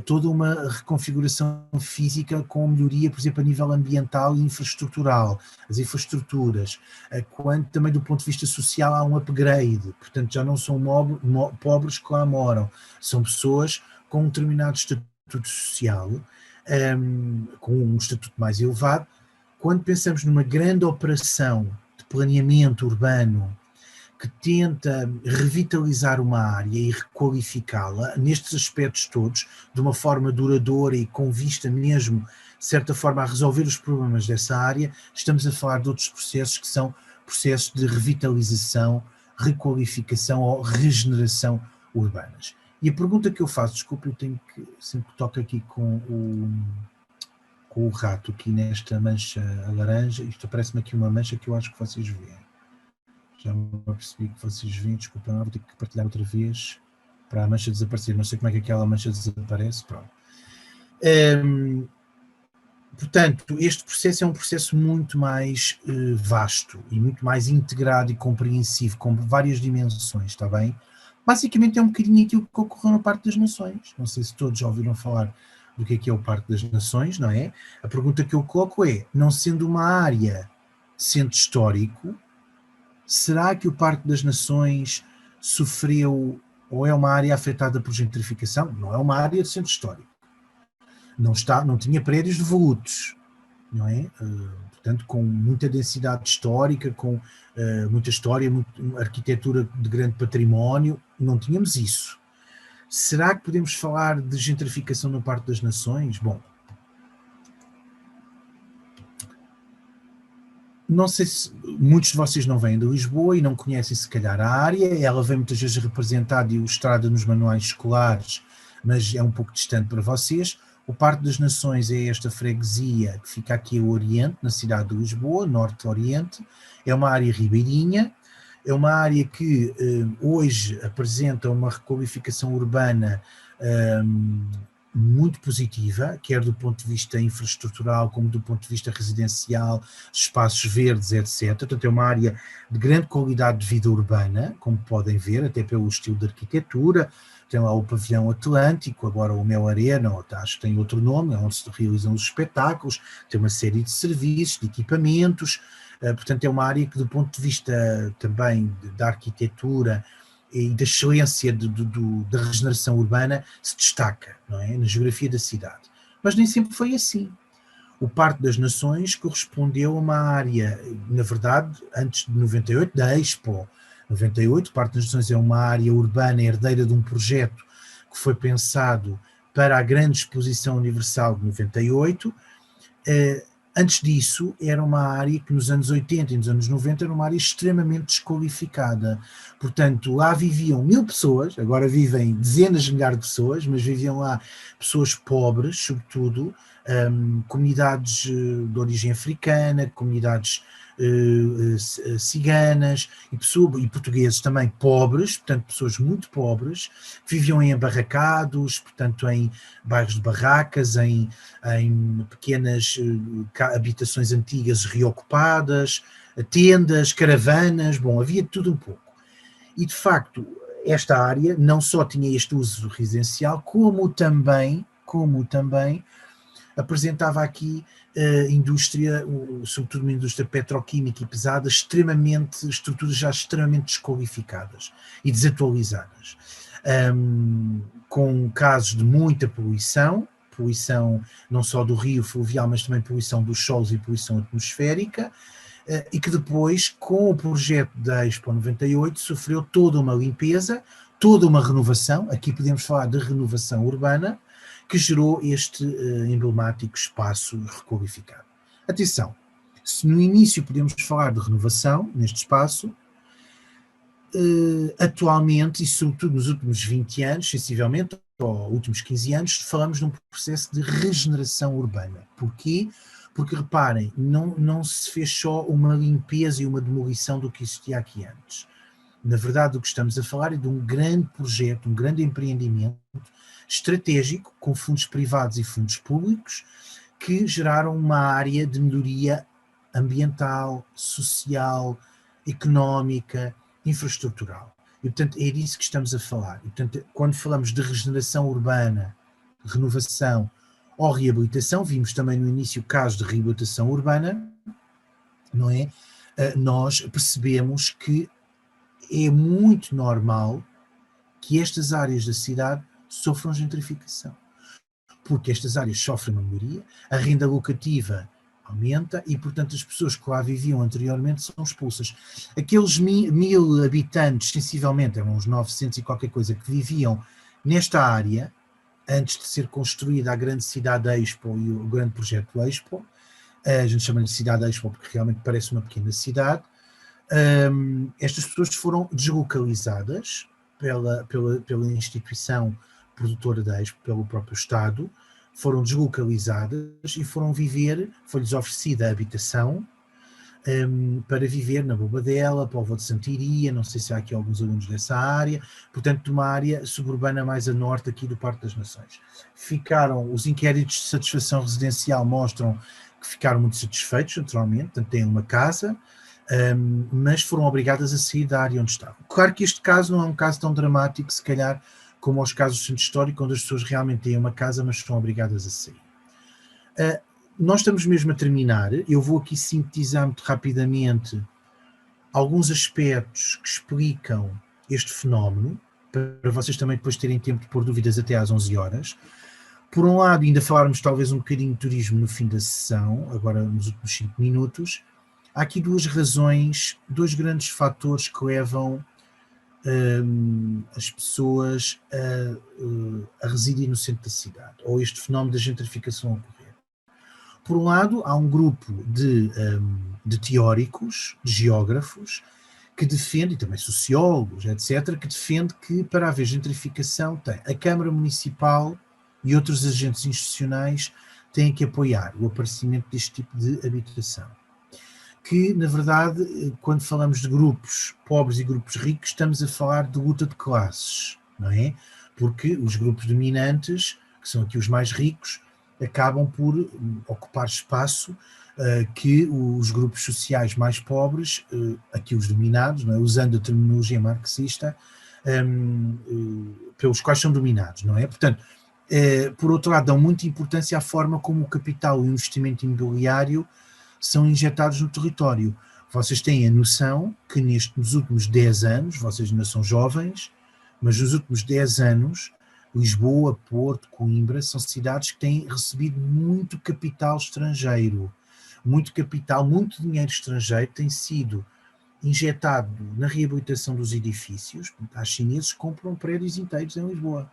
toda uma reconfiguração física com melhoria, por exemplo, a nível ambiental e infraestrutural, as infraestruturas, quando também do ponto de vista social há um upgrade, portanto já não são pobres que lá moram, são pessoas com um determinado estatuto social, com um estatuto mais elevado. Quando pensamos numa grande operação de planeamento urbano que tenta revitalizar uma área e requalificá-la, nestes aspectos todos, de uma forma duradoura e com vista mesmo, de certa forma, a resolver os problemas dessa área, estamos a falar de outros processos que são processos de revitalização, requalificação ou regeneração urbanas. E a pergunta que eu faço, desculpe, eu tenho que, sempre toco aqui com o rato, aqui nesta mancha laranja, isto parece-me aqui uma mancha que eu acho que vocês veem. Já me percebi que vocês veem, desculpa, vou ter que partilhar outra vez para a mancha desaparecer. Não sei como é que aquela mancha desaparece. Pronto. Portanto, este processo é um processo muito mais vasto e muito mais integrado e compreensivo, com várias dimensões, está bem? Basicamente é um bocadinho aquilo que ocorreu no Parque das Nações. Não sei se todos já ouviram falar do que é o Parque das Nações, não é? A pergunta que eu coloco é, não sendo uma área centro histórico, será que o Parque das Nações sofreu, ou é uma área afetada por gentrificação? Não é uma área de centro histórico. Não tinha prédios devolutos, não é? Portanto, com muita densidade histórica, com muita história, arquitetura de grande património, não tínhamos isso. Será que podemos falar de gentrificação no Parque das Nações? Bom, não sei se muitos de vocês não vêm de Lisboa e não conhecem se calhar a área, ela vem muitas vezes representada e ilustrada nos manuais escolares, mas é um pouco distante para vocês. O Parque das Nações é esta freguesia que fica aqui ao oriente, na cidade de Lisboa, norte-oriente, é uma área ribeirinha, é uma área que hoje apresenta uma requalificação urbana muito positiva, quer do ponto de vista infraestrutural, como do ponto de vista residencial, espaços verdes, etc. Portanto, é uma área de grande qualidade de vida urbana, como podem ver, até pelo estilo de arquitetura. Tem lá o pavilhão Atlântico, agora o Mel Arena, acho que tem outro nome, onde se realizam os espetáculos, tem uma série de serviços, de equipamentos, portanto é uma área que do ponto de vista também da arquitetura e da excelência da regeneração urbana se destaca, não é? Na geografia da cidade. Mas nem sempre foi assim. O Parque das Nações correspondeu a uma área, na verdade, antes de 98, da Expo 98, o Parque das Nações é uma área urbana herdeira de um projeto que foi pensado para a grande exposição universal de 98. Antes disso, era uma área que nos anos 80 e nos anos 90 era uma área extremamente desqualificada. Portanto, lá viviam 1000 pessoas, agora vivem dezenas de milhares de pessoas, mas viviam lá pessoas pobres, sobretudo, comunidades de origem africana, comunidades ciganas e portugueses também pobres, portanto pessoas muito pobres, que viviam em abarracados, portanto em bairros de barracas, em pequenas habitações antigas reocupadas, tendas, caravanas, bom, havia tudo um pouco. E de facto esta área não só tinha este uso residencial, como também apresentava aqui indústria, sobretudo uma indústria petroquímica e pesada, estruturas já extremamente desqualificadas e desatualizadas, com casos de muita poluição não só do rio fluvial, mas também poluição dos solos e poluição atmosférica, e que depois, com o projeto da Expo 98, sofreu toda uma limpeza, toda uma renovação, aqui podemos falar de renovação urbana, que gerou este emblemático espaço requalificado. Atenção, se no início podemos falar de renovação neste espaço, atualmente, e sobretudo nos últimos 20 anos, sensivelmente, ou últimos 15 anos, falamos num processo de regeneração urbana. Porquê? Porque, reparem, não se fez só uma limpeza e uma demolição do que existia aqui antes. Na verdade, o que estamos a falar é de um grande projeto, um grande empreendimento estratégico, com fundos privados e fundos públicos, que geraram uma área de melhoria ambiental, social, económica, infraestrutural. E, portanto, é disso que estamos a falar. E, portanto, quando falamos de regeneração urbana, renovação ou reabilitação, vimos também no início casos de reabilitação urbana, não é? Nós percebemos que é muito normal que estas áreas da cidade sofram gentrificação, porque estas áreas sofrem uma melhoria, a renda locativa aumenta e, portanto, as pessoas que lá viviam anteriormente são expulsas. Aqueles 1000 habitantes, sensivelmente, eram uns 900 e qualquer coisa, que viviam nesta área, antes de ser construída a grande cidade Expo e o grande projeto Expo, a gente chama de cidade Expo porque realmente parece uma pequena cidade, estas pessoas foram deslocalizadas pela instituição produtora da Expo, pelo próprio Estado, foram deslocalizadas e foram viver, foi-lhes oferecida a habitação para viver na Bobadela, Póvoa de Santiria, não sei se há aqui alguns alunos dessa área, portanto de uma área suburbana mais a norte aqui do Parque das Nações. Os inquéritos de satisfação residencial mostram que ficaram muito satisfeitos, naturalmente, portanto têm uma casa, mas foram obrigadas a sair da área onde estavam. Claro que este caso não é um caso tão dramático, se calhar, como aos casos do centro histórico, onde as pessoas realmente têm uma casa, mas são obrigadas a sair. Nós estamos mesmo a terminar, eu vou aqui sintetizar muito rapidamente alguns aspectos que explicam este fenómeno, para vocês também depois terem tempo de pôr dúvidas até às 11 horas. Por um lado, ainda falarmos talvez um bocadinho de turismo no fim da sessão, agora nos últimos 5 minutos. Há aqui duas razões, dois grandes fatores que levam as pessoas a residir no centro da cidade, ou este fenómeno da gentrificação a ocorrer. Por um lado, há um grupo de teóricos, de geógrafos, que defende, e também sociólogos, etc., que defende que para haver gentrificação tem a Câmara Municipal e outros agentes institucionais têm que apoiar o aparecimento deste tipo de habitação. Que, na verdade, quando falamos de grupos pobres e grupos ricos, estamos a falar de luta de classes, não é? Porque os grupos dominantes, que são aqui os mais ricos, acabam por ocupar espaço que os grupos sociais mais pobres, aqui os dominados, não é? Usando a terminologia marxista, pelos quais são dominados, não é? Portanto, por outro lado, dão muita importância à forma como o capital e o investimento imobiliário são injetados no território. Vocês têm a noção que nos últimos 10 anos, vocês ainda são jovens, mas nos últimos 10 anos, Lisboa, Porto, Coimbra, são cidades que têm recebido muito capital estrangeiro. Muito capital, muito dinheiro estrangeiro tem sido injetado na reabilitação dos edifícios. Os chineses compram prédios inteiros em Lisboa.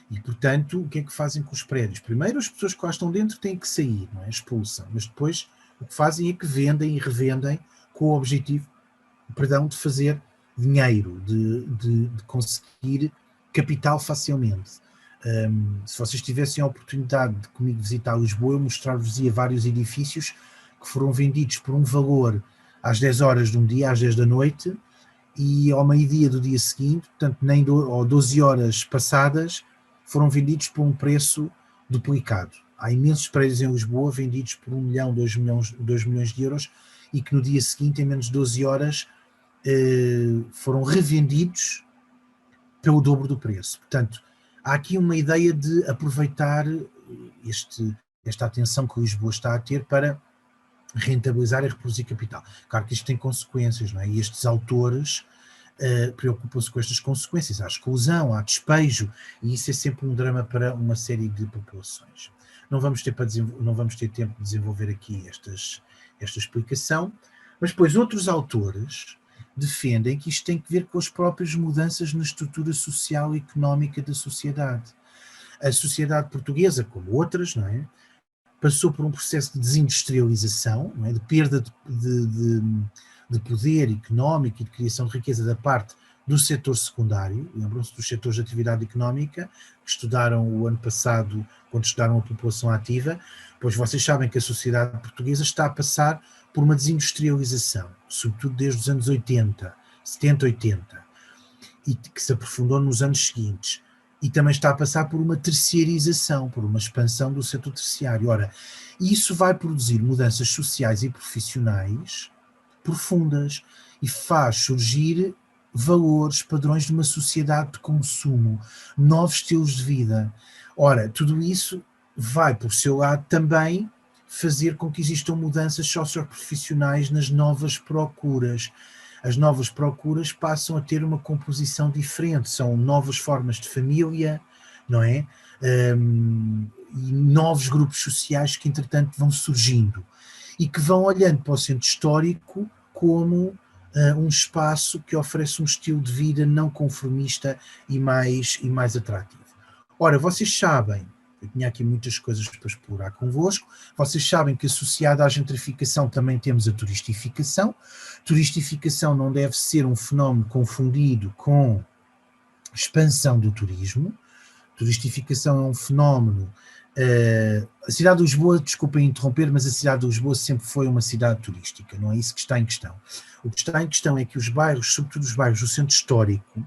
E, portanto, o que é que fazem com os prédios? Primeiro, as pessoas que lá estão dentro têm que sair, não é? Expulsam. Mas depois, o que fazem é que vendem e revendem com o objetivo, de fazer dinheiro, de conseguir capital facilmente. Se vocês tivessem a oportunidade de comigo visitar Lisboa, eu mostrar-vos-ia vários edifícios que foram vendidos por um valor às 10 horas de um dia, às 10 da noite, e ao meio-dia do dia seguinte, portanto, ou 12 horas passadas, foram vendidos por um preço duplicado. Há imensos prédios em Lisboa vendidos por 1 milhão, 2 milhões de euros, e que no dia seguinte, em menos de 12 horas, foram revendidos pelo dobro do preço. Portanto, há aqui uma ideia de aproveitar esta atenção que Lisboa está a ter para rentabilizar e reproduzir capital. Claro que isto tem consequências, não é? E estes autores preocupam-se com estas consequências. Há exclusão, há despejo, e isso é sempre um drama para uma série de populações. Não vamos ter tempo de desenvolver aqui esta explicação, mas depois outros autores defendem que isto tem que ver com as próprias mudanças na estrutura social e económica da sociedade. A sociedade portuguesa, como outras, não é, passou por um processo de desindustrialização, não é, de perda de poder económico e de criação de riqueza da parte do setor secundário. Lembram-se dos setores de atividade económica que estudaram o ano passado, quando estudaram a população ativa, pois vocês sabem que a sociedade portuguesa está a passar por uma desindustrialização, sobretudo desde os anos 80, 70, 80, e que se aprofundou nos anos seguintes. E também está a passar por uma terciarização, por uma expansão do setor terciário. Ora, isso vai produzir mudanças sociais e profissionais profundas e faz surgir valores, padrões de uma sociedade de consumo, novos estilos de vida. Ora, tudo isso vai, por seu lado, também fazer com que existam mudanças socioprofissionais nas novas procuras. As novas procuras passam a ter uma composição diferente, são novas formas de família, não é? E novos grupos sociais que, entretanto, vão surgindo e que vão olhando para o centro histórico como um espaço que oferece um estilo de vida não conformista e mais atrativo. Ora, vocês sabem, eu tinha aqui muitas coisas para explorar convosco, vocês sabem que associada à gentrificação também temos a turistificação. Turistificação não deve ser um fenómeno confundido com expansão do turismo. Turistificação é um fenómeno... a cidade de Lisboa, desculpem interromper, mas a cidade de Lisboa sempre foi uma cidade turística, não é isso que está em questão. O que está em questão é que os bairros, sobretudo os bairros do centro histórico,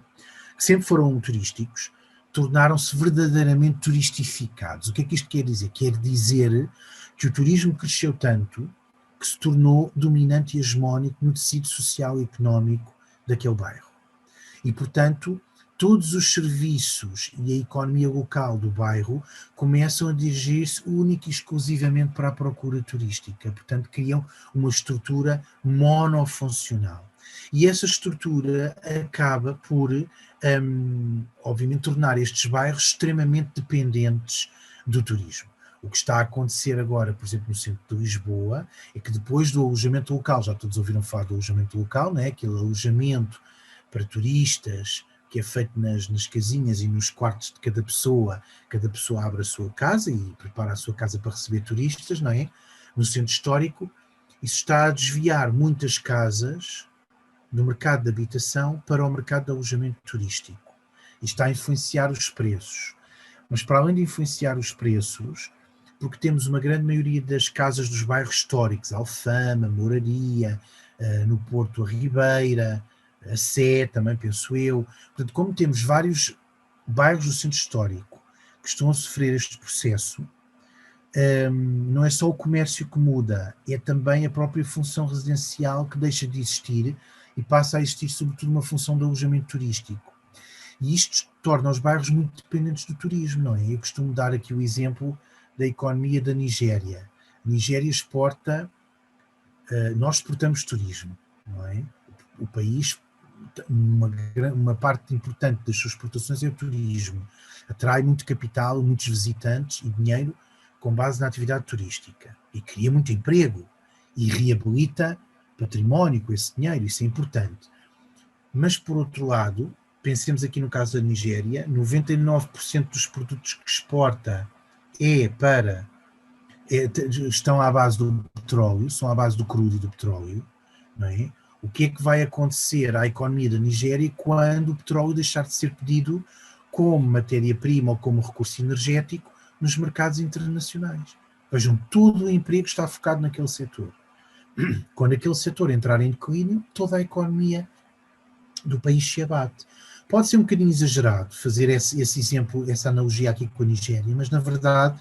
que sempre foram turísticos, tornaram-se verdadeiramente turistificados. O que é que isto quer dizer? Quer dizer que o turismo cresceu tanto que se tornou dominante e hegemónico no tecido social e económico daquele bairro. E, portanto, todos os serviços e a economia local do bairro começam a dirigir-se única e exclusivamente para a procura turística. Portanto, criam uma estrutura monofuncional. E essa estrutura acaba por, obviamente, tornar estes bairros extremamente dependentes do turismo. O que está a acontecer agora, por exemplo, no centro de Lisboa, é que depois do alojamento local, já todos ouviram falar do alojamento local, não é? Aquele alojamento para turistas que é feito nas casinhas e nos quartos de cada pessoa abre a sua casa e prepara a sua casa para receber turistas, não é? No centro histórico, isso está a desviar muitas casas do mercado de habitação para o mercado de alojamento turístico. E está a influenciar os preços. Mas para além de influenciar os preços, porque temos uma grande maioria das casas dos bairros históricos, Alfama, Moraria, no Porto a Ribeira, a Sé também, penso eu. Portanto, como temos vários bairros do centro histórico que estão a sofrer este processo, não é só o comércio que muda, é também a própria função residencial que deixa de existir e passa a existir sobretudo uma função de alojamento turístico. E isto torna os bairros muito dependentes do turismo, não é? Eu costumo dar aqui o exemplo da economia da Nigéria. A Nigéria exporta, nós exportamos turismo, não é? O país, uma parte importante das suas exportações é o turismo. Atrai muito capital, muitos visitantes e dinheiro com base na atividade turística. E cria muito emprego e reabilita património com esse dinheiro, isso é importante. Mas, por outro lado, pensemos aqui no caso da Nigéria, 99% dos produtos que exporta estão à base do petróleo, são à base do crudo e do petróleo, não é? O que é que vai acontecer à economia da Nigéria quando o petróleo deixar de ser pedido como matéria-prima ou como recurso energético nos mercados internacionais. Vejam, todo o emprego está focado naquele setor. Quando aquele setor entrar em declínio, toda a economia do país se abate. Pode ser um bocadinho exagerado fazer esse exemplo, essa analogia aqui com a Nigéria, mas na verdade,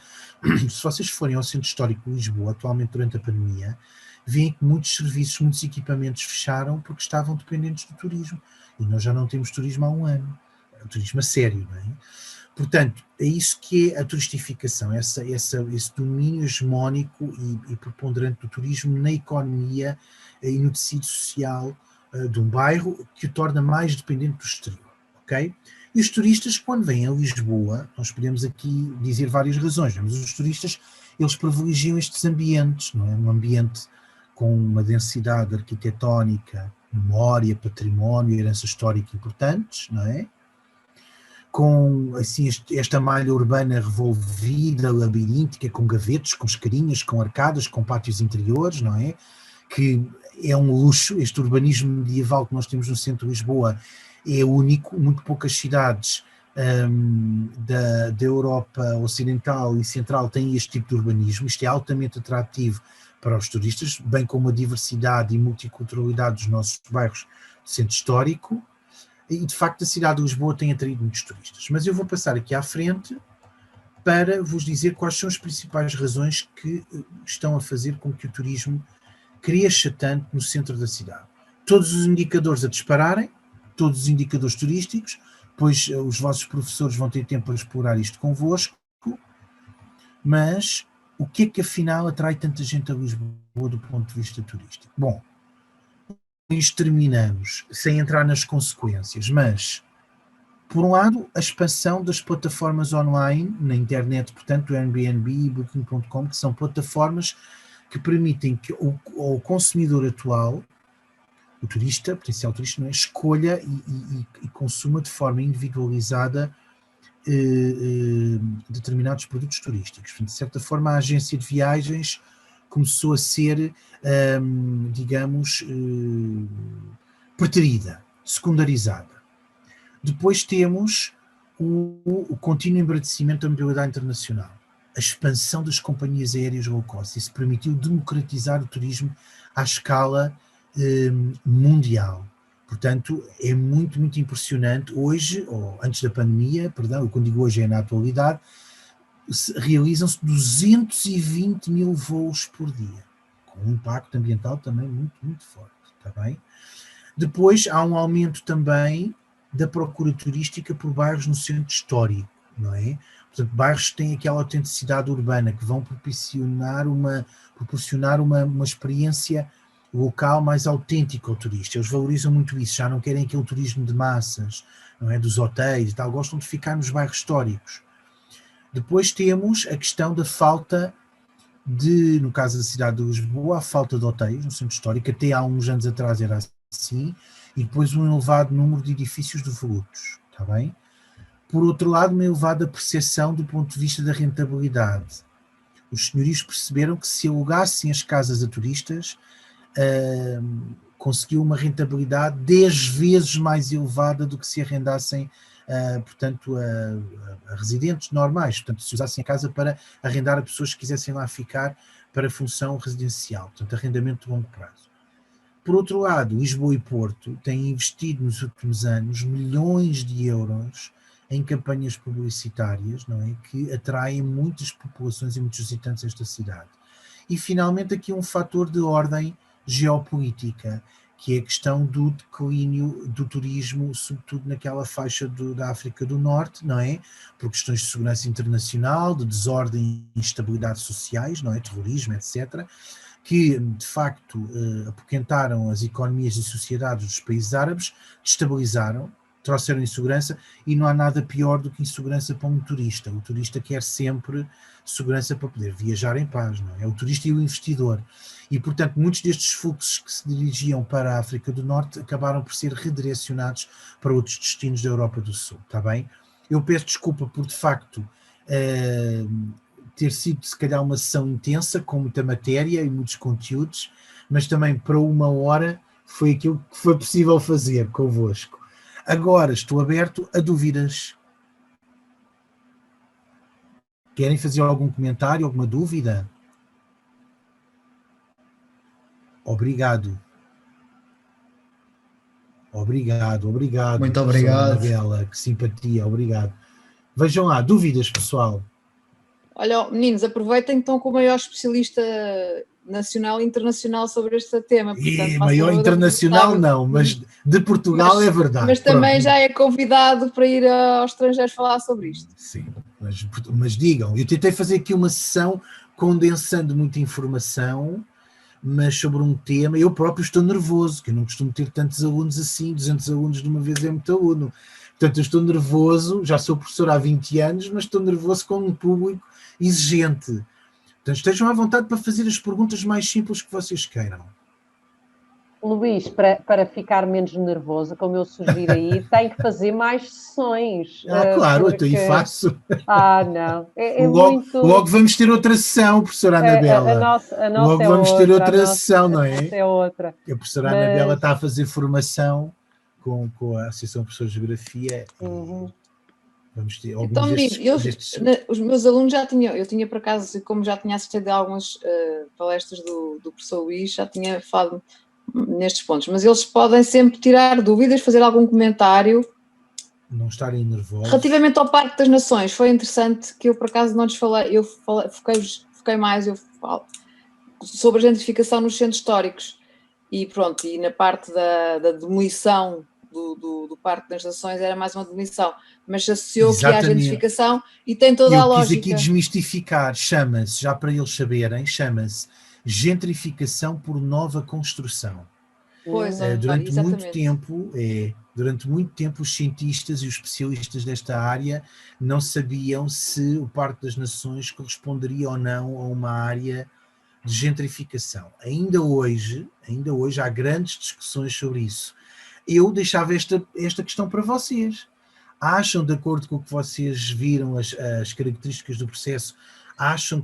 se vocês forem ao Centro Histórico de Lisboa, atualmente durante a pandemia, veem que muitos serviços, muitos equipamentos fecharam porque estavam dependentes do turismo. E nós já não temos turismo há um ano. O turismo a sério, não é? Portanto, é isso que é a turistificação, esse domínio hegemónico e preponderante do turismo na economia e no tecido social de um bairro, que o torna mais dependente do exterior, ok? E os turistas, quando vêm a Lisboa, nós podemos aqui dizer várias razões, mas os turistas, eles privilegiam estes ambientes, não é? Um ambiente com uma densidade arquitetónica, memória, património, herança histórica importantes, não é? Com assim, esta malha urbana revolvida, labiríntica, com gavetos, com escarinhas, com arcadas, com pátios interiores, não é? Que é um luxo. Este urbanismo medieval que nós temos no centro de Lisboa é único. Muito poucas cidades da Europa Ocidental e Central têm este tipo de urbanismo. Isto é altamente atrativo para os turistas, bem como a diversidade e multiculturalidade dos nossos bairros de centro histórico. E, de facto, a cidade de Lisboa tem atraído muitos turistas. Mas eu vou passar aqui à frente para vos dizer quais são as principais razões que estão a fazer com que o turismo cresça tanto no centro da cidade. Todos os indicadores a dispararem, todos os indicadores turísticos, pois os vossos professores vão ter tempo para explorar isto convosco, mas o que é que afinal atrai tanta gente a Lisboa do ponto de vista turístico? Bom, isto terminamos sem entrar nas consequências, mas, por um lado, a expansão das plataformas online na internet, portanto, o Airbnb e Booking.com, que são plataformas que permitem que o consumidor atual, o turista, potencial turista, não é, escolha e consuma de forma individualizada determinados produtos turísticos. Portanto, de certa forma, a agência de viagens começou a ser, digamos, preterida, secundarizada. Depois temos o contínuo embranquecimento da mobilidade internacional, a expansão das companhias aéreas low cost. Isso permitiu democratizar o turismo à escala mundial. Portanto, é muito, muito impressionante. Hoje, ou antes da pandemia, perdão, quando digo hoje é na atualidade, realizam-se 220 mil voos por dia, com um impacto ambiental também muito, muito forte, está bem? Depois há um aumento também da procura turística por bairros no centro histórico, não é? Portanto, bairros que têm aquela autenticidade urbana, que vão proporcionar uma experiência local mais autêntica ao turista. Eles valorizam muito isso, já não querem aquele turismo de massas, não é? Dos hotéis e tal, gostam de ficar nos bairros históricos. Depois temos a questão da falta de, no caso da cidade de Lisboa, a falta de hotéis no centro histórico, até há uns anos atrás era assim, e depois um elevado número de edifícios devolutos, está bem? Por outro lado, uma elevada percepção do ponto de vista da rentabilidade. Os senhorios perceberam que se alugassem as casas a turistas, conseguiu uma rentabilidade 10 vezes mais elevada do que se arrendassem portanto, a residentes normais, portanto, se usassem a casa para arrendar a pessoas que quisessem lá ficar para função residencial, portanto, arrendamento de longo prazo. Por outro lado, Lisboa e Porto têm investido nos últimos anos milhões de euros em campanhas publicitárias, não é, que atraem muitas populações e muitos visitantes a esta cidade. E, finalmente, aqui um fator de ordem geopolítica, que é a questão do declínio do turismo, sobretudo naquela faixa da África do Norte, não é? Por questões de segurança internacional, de desordem e instabilidade sociais, não é? Terrorismo, etc., que, de facto, apoquentaram as economias e sociedades dos países árabes, destabilizaram, trouxeram insegurança, e não há nada pior do que insegurança para um turista. O turista quer sempre segurança para poder viajar em paz, não é? É o turista e o investidor. E, portanto, muitos destes fluxos que se dirigiam para a África do Norte acabaram por ser redirecionados para outros destinos da Europa do Sul, está bem? Eu peço desculpa por, de facto, ter sido, se calhar, uma sessão intensa, com muita matéria e muitos conteúdos, mas também para 1 hora foi aquilo que foi possível fazer convosco. Agora estou aberto a dúvidas. Querem fazer algum comentário, alguma dúvida? Obrigado. Obrigado. Muito obrigado. Anabela, que simpatia, obrigado. Vejam lá, dúvidas, pessoal? Olha, meninos, aproveitem que estão com o maior especialista nacional e internacional sobre este tema. Portanto, maior internacional não, mas de Portugal é verdade. Mas também já é convidado para ir ao estrangeiro falar sobre isto. Sim, mas digam, eu tentei fazer aqui uma sessão condensando muita informação, mas sobre um tema, eu próprio estou nervoso, que eu não costumo ter tantos alunos assim, 200 alunos de uma vez é muito aluno. Portanto, eu estou nervoso, já sou professor há 20 anos, mas estou nervoso com um público exigente. Portanto, estejam à vontade para fazer as perguntas mais simples que vocês queiram. Luís, para ficar menos nervoso, como eu sugiro aí, tem que fazer mais sessões. Claro, porque... eu faço. Não. Logo vamos ter outra sessão, professora Anabela. A nossa logo é vamos outra, ter outra sessão, não é? É outra. A professora Anabela está a fazer formação com a Associação de Professores de Geografia. Uhum. Vamos ter então, os meus alunos eu tinha por acaso, como já tinha assistido a algumas palestras do professor Luís, já tinha falado nestes pontos, mas eles podem sempre tirar dúvidas, fazer algum comentário. Não estarem nervosos. Relativamente ao Parque das Nações, foi interessante que eu por acaso não lhes falei, foquei mais sobre a gentrificação nos centros históricos e pronto, e na parte da demolição do Parque das Nações era mais uma demolição, mas associou aqui à gentrificação e tem toda a lógica. Eu quis aqui desmistificar, chama-se, já para eles saberem, chama-se gentrificação por nova construção. Pois, durante muito tempo os cientistas e os especialistas desta área não sabiam se o Parque das Nações corresponderia ou não a uma área de gentrificação. Ainda hoje há grandes discussões sobre isso. Eu deixava esta questão para vocês. Acham, de acordo com o que vocês viram, as características do processo, acham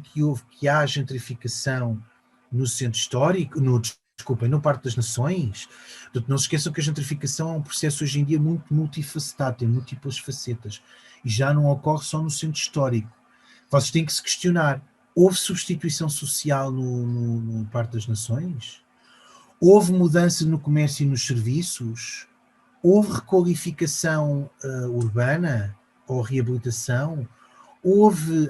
que há gentrificação no centro histórico, no Parque das Nações? Não se esqueçam que a gentrificação é um processo hoje em dia muito multifacetado, tem múltiplas facetas, e já não ocorre só no centro histórico. Vocês têm que se questionar, houve substituição social no Parque das Nações? Houve mudança no comércio e nos serviços? Houve requalificação urbana ou reabilitação? Houve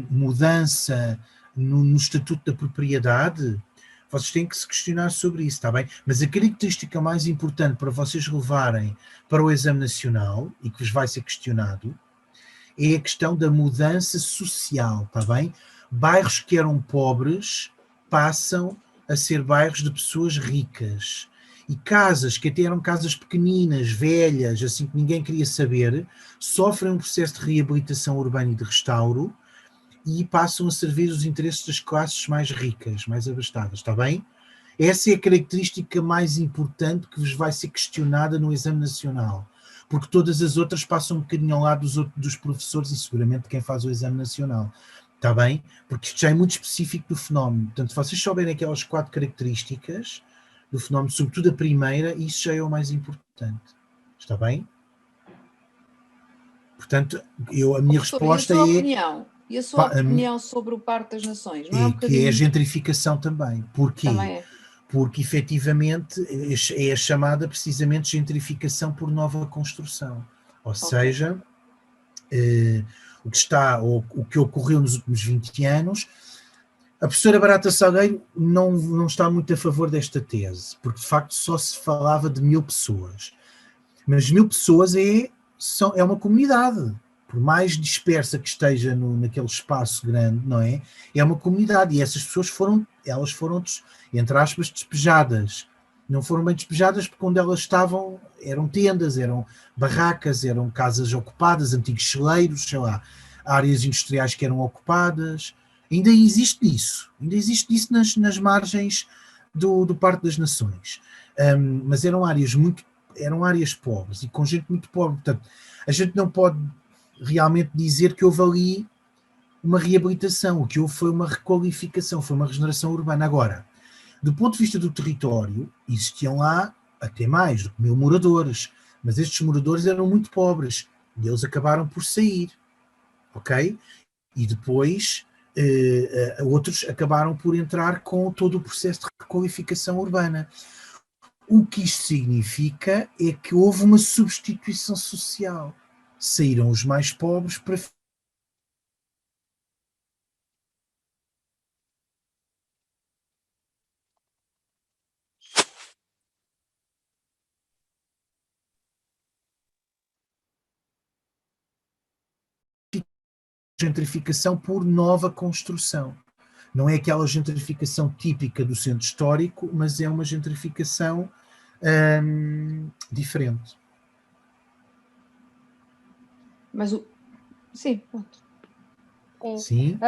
mudança no estatuto da propriedade? Vocês têm que se questionar sobre isso, está bem? Mas a característica mais importante para vocês levarem para o exame nacional, e que vos vai ser questionado, é a questão da mudança social, está bem? Bairros que eram pobres passam a ser bairros de pessoas ricas. E casas que até eram casas pequeninas, velhas, assim que ninguém queria saber, sofrem um processo de reabilitação urbana e de restauro e passam a servir os interesses das classes mais ricas, mais abastadas, está bem? Essa é a característica mais importante que vos vai ser questionada no exame nacional, porque todas as outras passam um bocadinho ao lado dos professores e seguramente de quem faz o exame nacional, está bem? Porque isto já é muito específico do fenómeno. Portanto, se vocês souberem aquelas 4 características do fenómeno, sobretudo a primeira, isso já é o mais importante, está bem? Portanto, a minha resposta é... E a sua opinião sobre o Parque das Nações? Não é um que é a gentrificação também. Porquê? Também é. Porque, efetivamente, é a chamada precisamente gentrificação por nova construção. Ou seja, o que ocorreu nos últimos 20 anos, a professora Barata Salgueiro não está muito a favor desta tese, porque, de facto, só se falava de 1000 pessoas. Mas 1000 pessoas é uma comunidade. Por mais dispersa que esteja naquele espaço grande, não é? É uma comunidade e essas pessoas foram, entre aspas, despejadas. Não foram bem despejadas porque onde elas estavam eram tendas, eram barracas, eram casas ocupadas, antigos celeiros, sei lá, áreas industriais que eram ocupadas. Ainda existe isso nas margens do Parque das Nações. Mas eram áreas pobres e com gente muito pobre. Portanto, a gente não pode realmente dizer que houve ali uma reabilitação, o que houve foi uma requalificação, foi uma regeneração urbana. Agora, do ponto de vista do território, existiam lá até mais do que 1000 moradores, mas estes moradores eram muito pobres e eles acabaram por sair, ok? E depois outros acabaram por entrar com todo o processo de requalificação urbana. O que isto significa é que houve uma substituição social. Saíram os mais pobres para gentrificação por nova construção. Não é aquela gentrificação típica do centro histórico, mas é uma gentrificação diferente. Mas sim, pronto. Sim.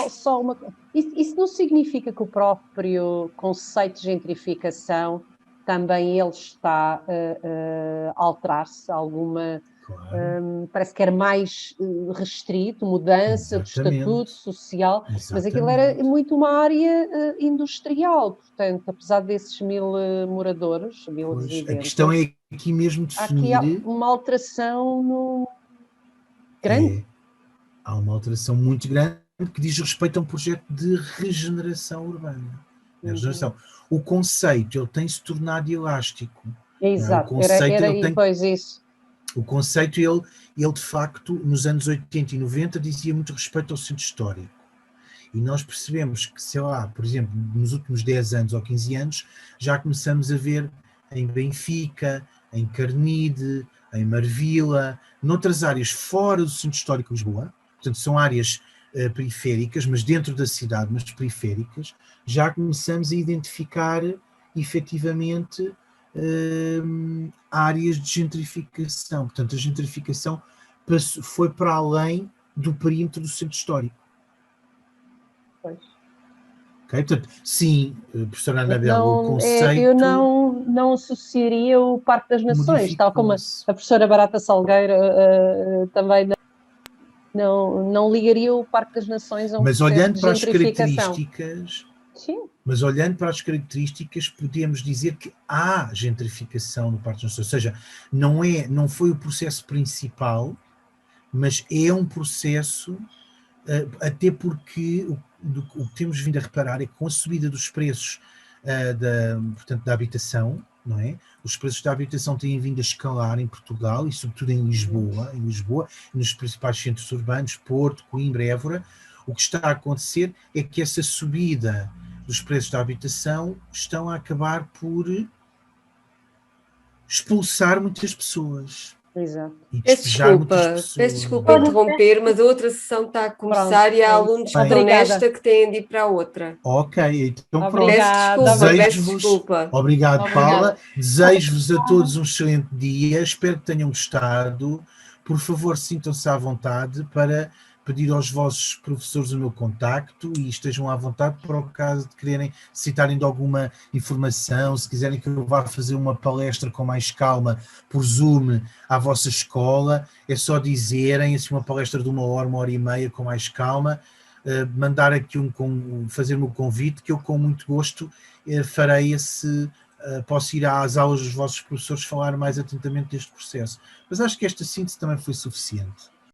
Só uma coisa. Isso não significa que o próprio conceito de gentrificação também ele está a alterar-se alguma... Claro. Parece que era mais restrito, mudança do estatuto social, mas aquilo era muito uma área industrial, portanto, apesar desses 1000 moradores, 1000 residentes. A questão é aqui mesmo definir... Aqui há uma alteração grande. Há uma alteração muito grande que diz respeito a um projeto de regeneração urbana. Regeneração. O conceito ele tem se tornado elástico. Exato, O conceito, depois isso. O conceito, ele de facto, nos anos 80 e 90, dizia muito respeito ao centro histórico. E nós percebemos que, sei lá, por exemplo, nos últimos 10 anos ou 15 anos, já começamos a ver em Benfica, em Carnide, em Marvila, noutras áreas fora do centro histórico de Lisboa, portanto são áreas periféricas, mas dentro da cidade, mas periféricas, já começamos a identificar efetivamente áreas de gentrificação. Portanto, a gentrificação foi para além do perímetro do centro histórico. Pois. Okay? Portanto, sim, professora Anabela, o conceito... Eu não associaria o Parque das Nações, tal como a professora Barata Salgueiro também não ligaria o Parque das Nações a um Mas processo olhando de para as gentrificação. características... Sim. Mas olhando para as características, podemos dizer que há gentrificação no Parque das Nações. Ou seja, não foi o processo principal, mas é um processo, até porque o que temos vindo a reparar é que com a subida dos preços portanto, da habitação, não é? Os preços da habitação têm vindo a escalar em Portugal e sobretudo em Lisboa, nos principais centros urbanos, Porto, Coimbra, Évora. O que está a acontecer é que essa subida dos preços da habitação estão a acabar por expulsar muitas pessoas. Exato. Peço desculpa interromper, mas a outra sessão está a começar. Pronto, e há alunos que estão nesta que têm de ir para a outra. Ok, então pronto. Peço desculpa. Obrigado, Paula. Desejo-vos a todos um excelente dia. Espero que tenham gostado. Por favor, sintam-se à vontade para pedir aos vossos professores o meu contacto e estejam à vontade para o caso de quererem citarem de alguma informação, se quiserem que eu vá fazer uma palestra com mais calma por Zoom à vossa escola, é só dizerem, assim, uma palestra de 1 hora, 1 hora e meia com mais calma, mandar aqui fazer-me o convite que eu com muito gosto farei posso ir às aulas dos vossos professores falar mais atentamente deste processo. Mas acho que esta síntese também foi suficiente.